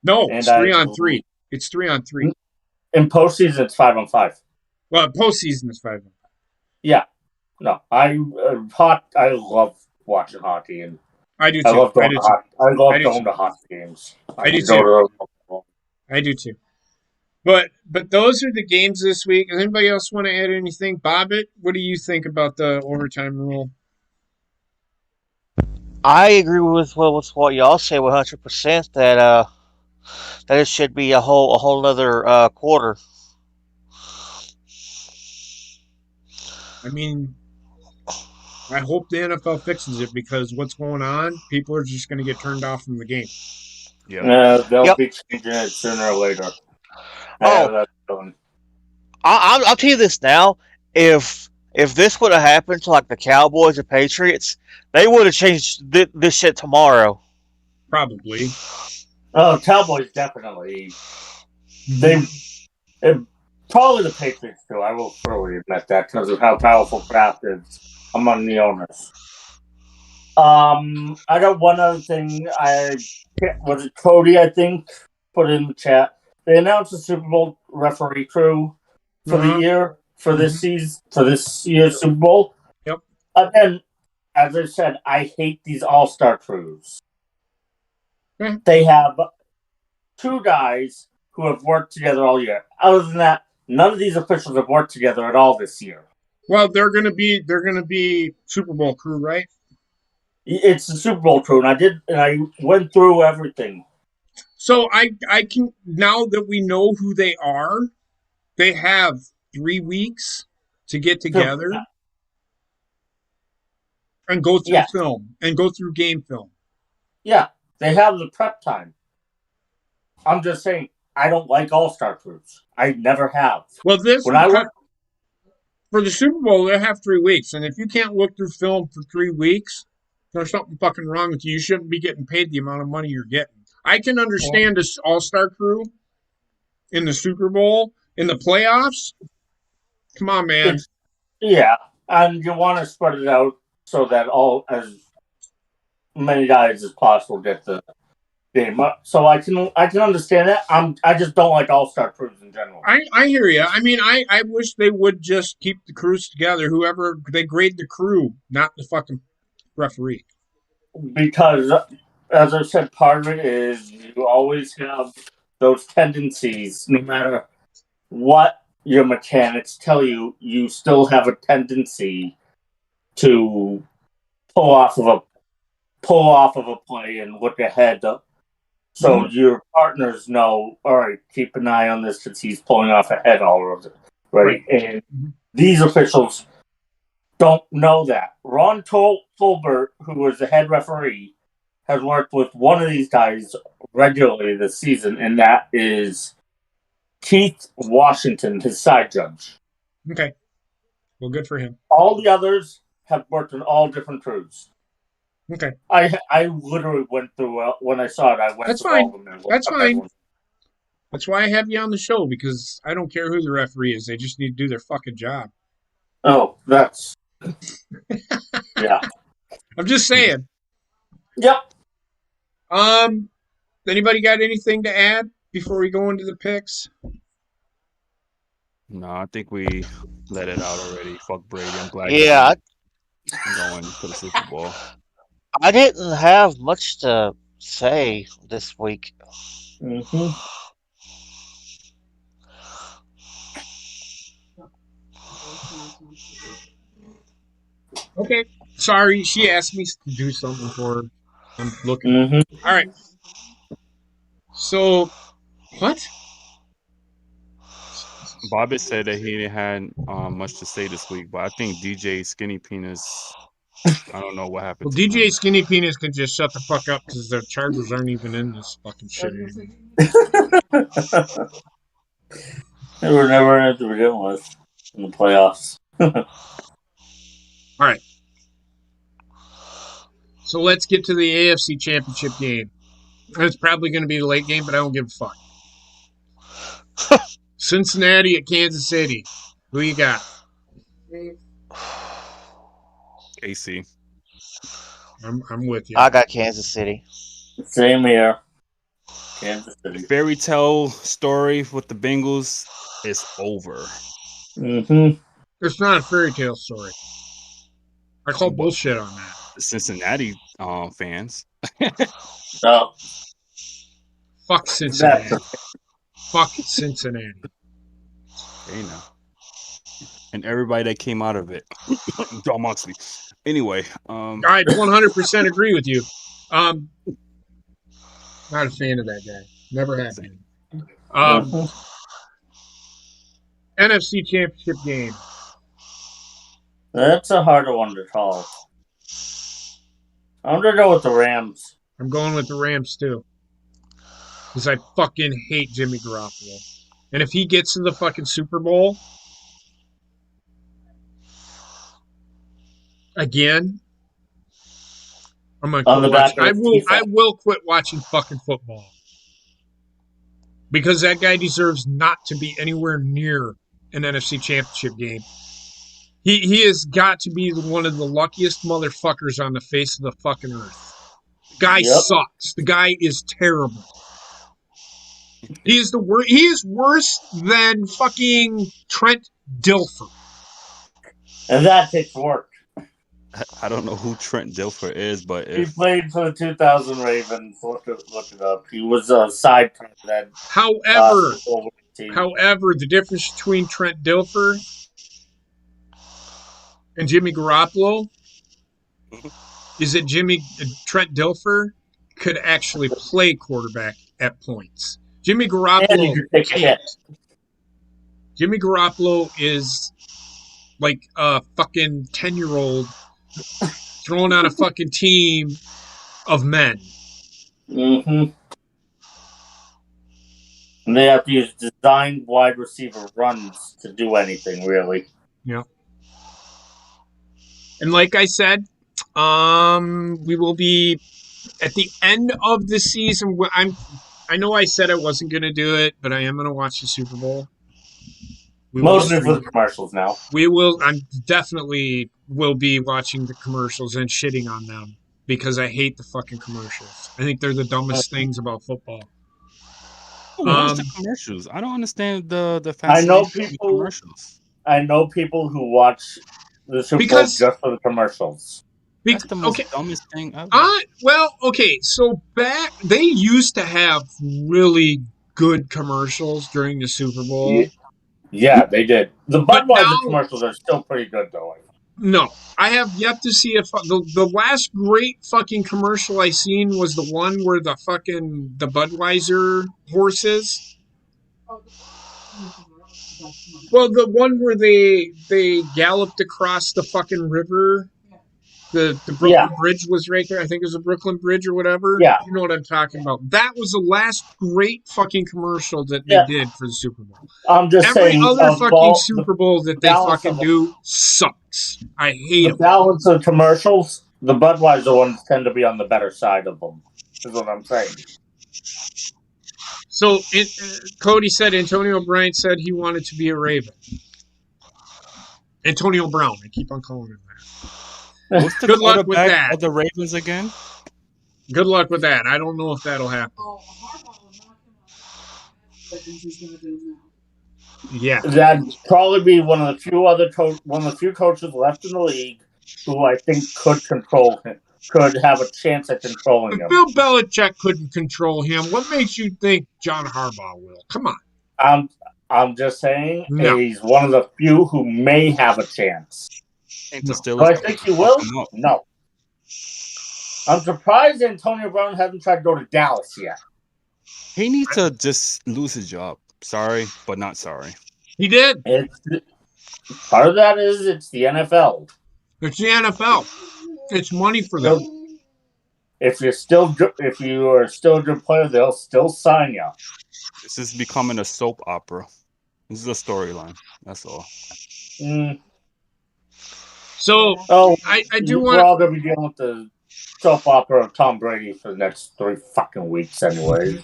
No, it's 3-on-3. It's 3-on-3. In postseason, it's 5-on-5. Well, postseason is 5-on-5. Yeah. No, I love watching hockey, and I do too. I love going to hockey games. I do too. I do too. But those are the games this week. Does anybody else want to add anything? Bobbit, what do you think about the overtime rule? I agree with what y'all say 100%. That it should be a whole other quarter. I mean, I hope the NFL fixes it because what's going on, people are just going to get turned off from the game. Yeah. They'll be changing it sooner or later. I Oh, have that feeling. I'll tell you this now. If this would have happened to like the Cowboys or Patriots, they would have changed this shit tomorrow. Probably. Oh, Cowboys definitely. Probably the Patriots too. I will fully admit that because of how powerful Kraft is among the owners. I got one other thing. Was it Cody? I think put it in the chat. They announced the Super Bowl referee crew for the year for this season for this year's Super Bowl. Yep. Again, as I said, I hate these all-star crews. Okay. They have 2 guys who have worked together all year. Other than that, none of these officials have worked together at all this year. Well, they're gonna be Super Bowl crew, right? It's the Super Bowl crew, and I went through everything. So I can, now that we know who they are, they have 3 weeks to get together and go through film and go through game film. Yeah, they have the prep time. I'm just saying, I don't like all-star crews. I never have. Well, for the Super Bowl, they have 3 weeks, and if you can't look through film for 3 weeks, there's something fucking wrong with you. You shouldn't be getting paid the amount of money you're getting. I can understand this all-star crew in the Super Bowl, in the playoffs. Come on, man. And you want to spread it out so that as many guys as possible get the game. So I can understand that. I just don't like all-star crews in general. I hear you. I mean, I wish they would just keep the crews together. Whoever they grade the crew, not the fucking referee. Because, as I said, part of it is you always have those tendencies, no matter what your mechanics tell you, you still have a tendency to pull off of a play and look ahead. So your partners know, all right, keep an eye on this because he's pulling off ahead all of it, right? And these officials don't know that. Ron Fulbert, who was the head referee, has worked with one of these guys regularly this season, and that is Keith Washington, his side judge. Okay. Well, good for him. All the others have worked in all different crews. Okay. I literally went through when I saw it. I went through all of them. That's fine. That's why I have you on the show, because I don't care who the referee is. They just need to do their fucking job. Oh, that's yeah. I'm just saying. Yep. Anybody got anything to add before we go into the picks? No, I think we let it out already. Fuck Brady. I'm glad. Yeah. I'm going for the Super Bowl. I didn't have much to say this week. Okay. Sorry, she asked me to do something for her. I'm looking. All right. So, what? Bobby said that he didn't have much to say this week, but I think DJ Skinny Penis, I don't know what happened. Well, DJ Skinny Penis can just shut the fuck up because their Chargers aren't even in this fucking shit anymore. They were never in it to begin with in the playoffs. All right. So let's get to the AFC Championship game. It's probably going to be the late game, but I don't give a fuck. Cincinnati at Kansas City. Who you got? AC. I'm with you. I got Kansas City. Same here. Kansas City. Fairy tale story with the Bengals is over. It's not a fairy tale story. I call bullshit on that. The Cincinnati fans. No. Fuck Cincinnati. Fuck Cincinnati. Hey, now. and everybody that came out of it. John Moxley. Anyway, I 100% agree with you. Not a fan of that guy. Never have been. NFC Championship game. That's a harder one to call. I'm gonna go with the Rams. I'm going with the Rams too. Because I fucking hate Jimmy Garoppolo. And if he gets to the fucking Super Bowl again, I'm gonna quit watching. I will quit watching fucking football. Because that guy deserves not to be anywhere near an NFC Championship game. He has got to be one of the luckiest motherfuckers on the face of the fucking earth. The guy sucks. The guy is terrible. He is the worst. He is worse than fucking Trent Dilfer. And that takes work. I don't know who Trent Dilfer is, but he played for the 2000 Ravens. Look it up. He was a side that. However, the difference between Trent Dilfer and Jimmy Garoppolo is that Trent Dilfer could actually play quarterback at points. Jimmy Garoppolo can't. Jimmy Garoppolo is like a fucking 10-year-old throwing out a fucking team of men. Mm-hmm. And they have to use designed wide receiver runs to do anything, really. Yeah. And like I said, we will be at the end of the season. I know I said I wasn't going to do it, but I am going to watch the Super Bowl. Mostly for the commercials now. We will. I definitely will be watching the commercials and shitting on them because I hate the fucking commercials. I think they're the dumbest things about football. What's the commercials? I don't understand the fascination of commercials. I know people who watch the Super Bowl just for the commercials. That's the most dumbest thing ever. So they used to have really good commercials during the Super Bowl. Yeah, they did. The Budweiser commercials are still pretty good, though. No, I have yet to see the last great fucking commercial I seen was the one where the Budweiser horses. Well, the one where they galloped across the fucking river. The Brooklyn Bridge was right there. I think it was the Brooklyn Bridge or whatever. Yeah. You know what I'm talking about. That was the last great fucking commercial that they did for the Super Bowl. I'm just saying. Every other fucking Super Bowl that they fucking do sucks. I hate them. The balance of commercials, the Budweiser ones tend to be on the better side of them, is what I'm saying. So, Cody said Antonio Bryant said he wanted to be a Raven. Antonio Brown. I keep on calling him that. What's the Good luck with that. Of the Ravens again? Good luck with that. I don't know if that'll happen. Yeah, that'd probably be one of the few coaches left in the league who I think could control him, could have a chance at controlling him. Bill Belichick couldn't control him. What makes you think John Harbaugh will? Come on. I'm just saying he's one of the few who may have a chance. Do I think he will? No. I'm surprised Antonio Brown hasn't tried to go to Dallas yet. He needs to just lose his job. Sorry, but not sorry. He did. Part of that is it's the NFL. It's the NFL. It's money for them. If you are still a good player, they'll still sign you. This is becoming a soap opera. This is a storyline. That's all. So I do want. We're all gonna be dealing with the soap opera of Tom Brady for the next 3 fucking weeks, anyway.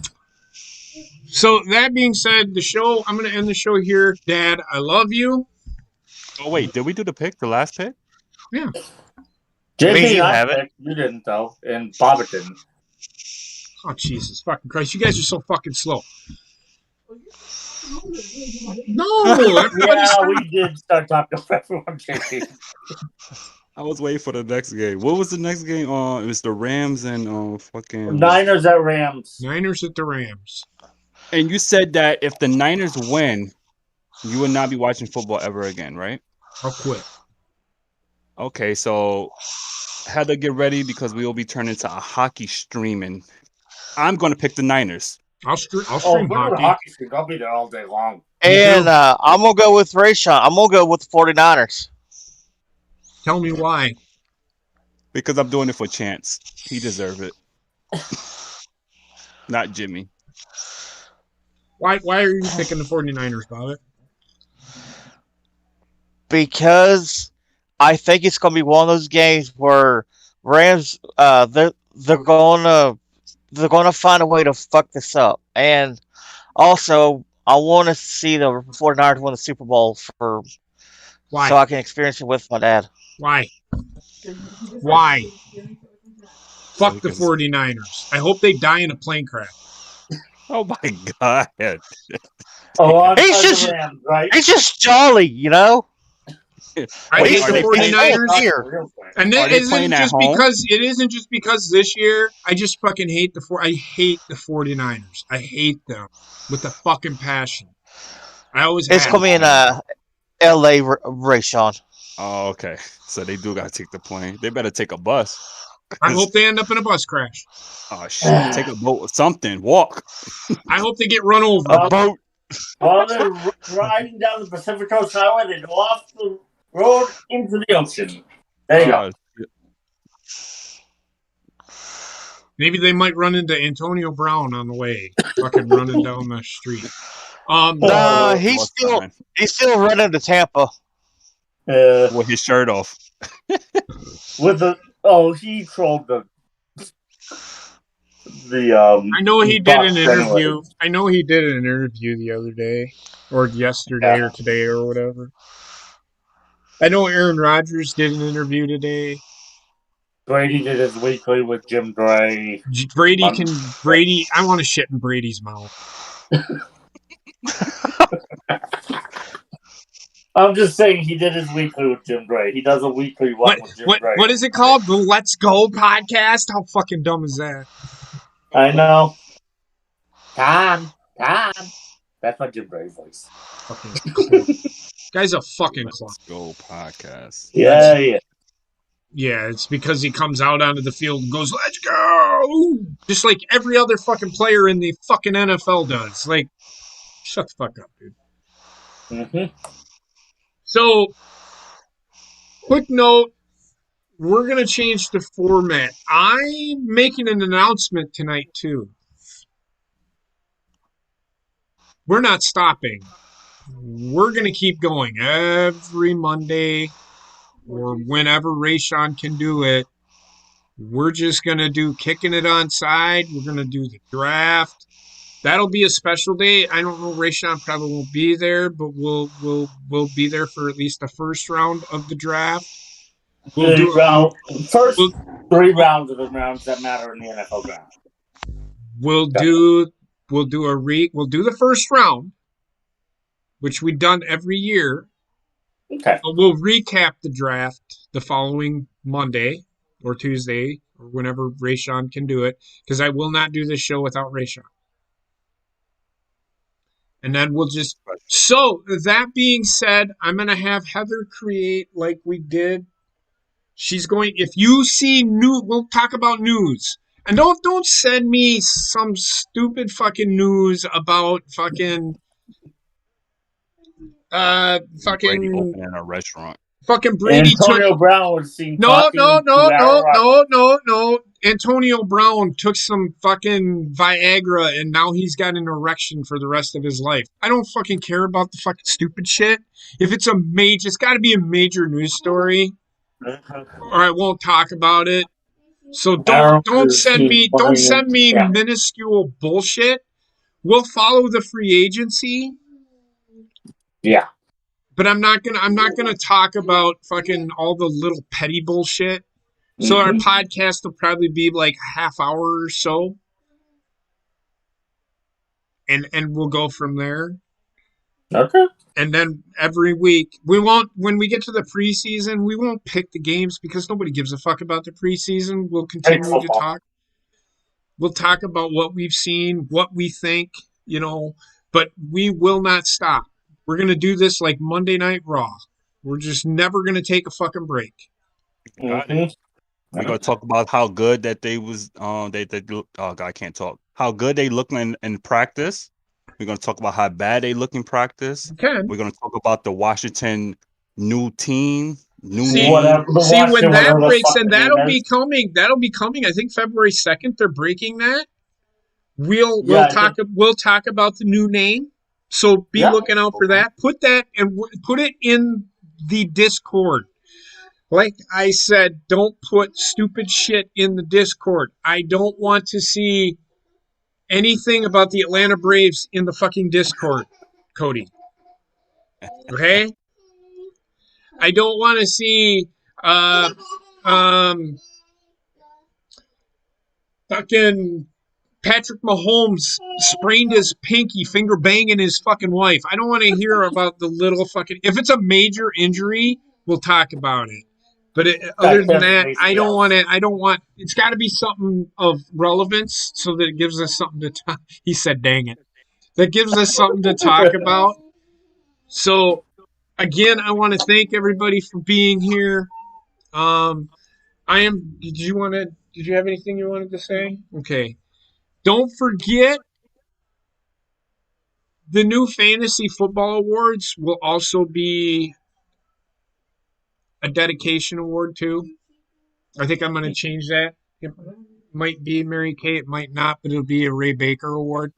So that being said, I'm going to end the show here. Dad, I love you. Oh wait, did we do the last pick? Yeah. JP, you have it. You didn't though, and Bob didn't. Oh Jesus fucking Christ! You guys are so fucking slow. No, we did start talking to everyone. JP. I was waiting for the next game. What was the next game? It was the Rams and fucking Niners at Rams. Niners at the Rams. And you said that if the Niners win, you would not be watching football ever again, right? I'll quit. Okay, so had to get ready because we will be turning to a hockey streaming. I'm going to pick the Niners. I'll stream hockey stream. I'll be there all day long. And I'm gonna go with Rayshawn. I'm gonna go with the 49ers. Tell me why. Because I'm doing it for Chance. He deserves it. Not Jimmy. Why are you picking the 49ers, Bob? Because I think it's gonna be one of those games where Rams they're gonna find a way to fuck this up. And also I want to see the 49ers win the Super Bowl so I can experience it with my dad. Why? Fuck the 49ers. I hope they die in a plane crash. Oh my God. He's just jolly, you know? I hate the 49ers. And it isn't just because this year. I just fucking hate I hate the 49ers. I hate them with a fucking passion. I always have. It's coming in LA, Rayshawn. Oh, okay. So they do gotta take the plane. They better take a bus. I hope they end up in a bus crash. Oh shit! Take a boat or something. Walk. I hope they get run over. A boat. While they're riding down the Pacific Coast Highway, they go off the road into the ocean. There you go. Maybe they might run into Antonio Brown on the way, fucking running down the street. He's still running to Tampa. With his shirt off. He trolled the I know he did an interview. Anyway. I know he did an interview the other day, or yesterday, or today, or whatever. I know Aaron Rodgers did an interview today. Brady did his weekly with Jim Gray. Brady. I want to shit in Brady's mouth. I'm just saying he did his weekly with Jim Gray. He does a weekly one with Jim Gray. What is it called? The Let's Go podcast? How fucking dumb is that? I know. Tom. That's my Jim Gray voice. Guy's a fucking clown. Let's Go podcast. Yeah. Yeah, it's because he comes out onto the field and goes, "Let's go!" Just like every other fucking player in the fucking NFL does. Like, shut the fuck up, dude. Mm-hmm. So, quick note, we're going to change the format. I'm making an announcement tonight, too. We're not stopping. We're going to keep going every Monday or whenever Rayshawn can do it. We're just going to do Kicking It Onside. We're going to do the draft. That'll be a special day. I don't know. Rayshawn probably won't be there, but we'll be there for at least the first round of the draft. First 3 rounds of the rounds that matter in the NFL draft. We'll do the first round, which we've done every year. Okay. We'll recap the draft the following Monday or Tuesday or whenever Rayshawn can do it, because I will not do this show without Rayshawn. And then we'll just... So, that being said, I'm going to have Heather create like we did. She's going... If you see new... We'll talk about news. And don't send me some stupid fucking news about fucking... Brady opening a restaurant. Fucking Brady Antonio Brown was seen No. Antonio Brown took some fucking Viagra and now he's got an erection for the rest of his life. I don't fucking care about the fucking stupid shit. If it's it's got to be a major news story, or I won't talk about it. So don't send me minuscule bullshit. We'll follow the free agency. Yeah. But I'm not gonna talk about fucking all the little petty bullshit. So our podcast will probably be like a half hour or so. And we'll go from there. Okay. And then every week when we get to the preseason, we won't pick the games because nobody gives a fuck about the preseason. We'll continue to talk. We'll talk about what we've seen, what we think, but we will not stop. We're going to do this like Monday Night Raw. We're just never going to take a fucking break. Got it. We're gonna talk about how good that they was they look. Oh God, I can't talk. How good they look in practice. We're gonna talk about how bad they look in practice. Okay. We're gonna talk about the Washington new team, Whatever the See, when Washington, that whatever the breaks, fuck and the name that'll is. be coming. That'll be coming. I think February 2nd. They're breaking that. We'll Yeah, talk about the new name. So be looking out for that. Put that and put it in the Discord. Like I said, don't put stupid shit in the Discord. I don't want to see anything about the Atlanta Braves in the fucking Discord, Cody. Okay? I don't want to see fucking Patrick Mahomes sprained his pinky finger banging his fucking wife. I don't want to hear about the little fucking. If it's a major injury, we'll talk about it. But other than that, I don't want it. I don't want. It's got to be something of relevance so that it gives us something to talk. He said, "Dang it." That gives us something to talk about. So, again, I want to thank everybody for being here. I am. Did you want to? Did you have anything you wanted to say? Okay. Don't forget the new Fantasy Football Awards will also be a dedication award too. I think I'm going to change that. It might be Mary Kay, it might not, but it'll be a Ray Baker Award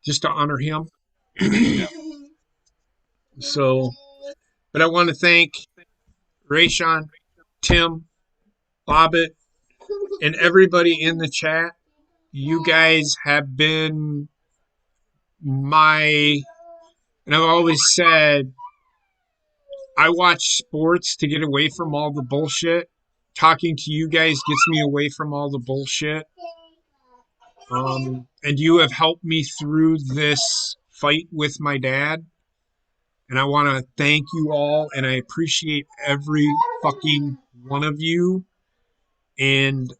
just to honor him. So, but I want to thank Rayshawn, Tim, Bobbitt, and everybody in the chat. You guys have been and I've always said, I watch sports to get away from all the bullshit. Talking to you guys gets me away from all the bullshit. And you have helped me through this fight with my dad. And I want to thank you all, and I appreciate every fucking one of you. And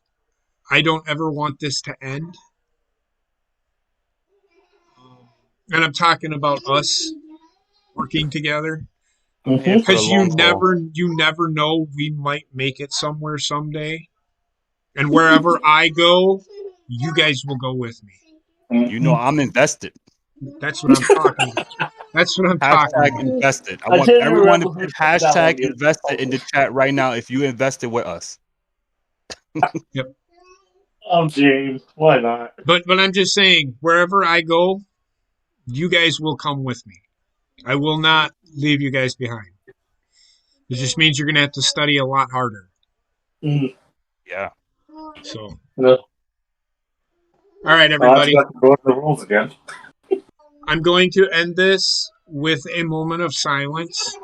I don't ever want this to end. And I'm talking about us working together. Because you never know, we might make it somewhere someday. And wherever I go, you guys will go with me. You know I'm invested. That's what I'm talking about. That's what I'm talking Hashtag about. invested. I want everyone to put hashtag invested in the chat right now if you invested with us. Yep. Oh, James, why not? But I'm just saying, wherever I go, you guys will come with me. I will not leave you guys behind. It just means you're going to have to study a lot harder. Yeah. So. No. All right, everybody. Go to the rules again. I'm going to end this with a moment of silence.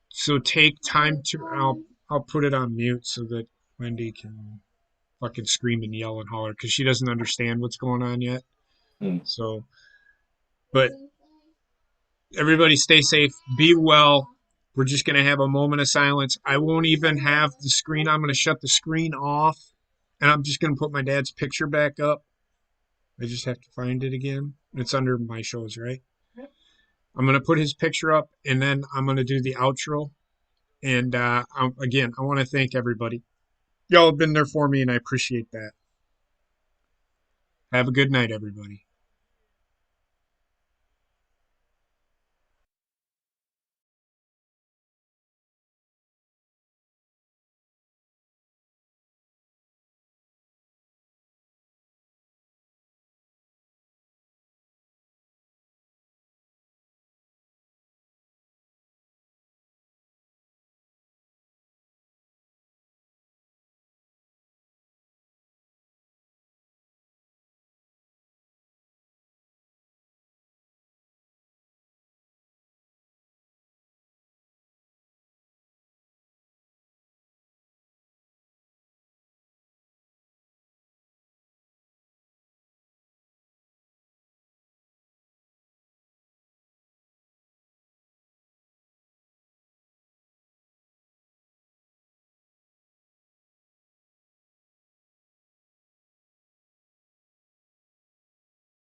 So take time to. I'll put it on mute so that Wendy can fucking scream and yell and holler because she doesn't understand what's going on yet. So, but everybody stay safe, be well. We're just going to have a moment of silence. I won't even have the screen. I'm going to shut the screen off, and I'm just going to put my dad's picture back up. I just have to find it again. It's under my shows, right? I'm going to put his picture up, and then I'm going to do the outro. And again, I want to thank everybody. Y'all have been there for me, and I appreciate that. Have a good night, everybody.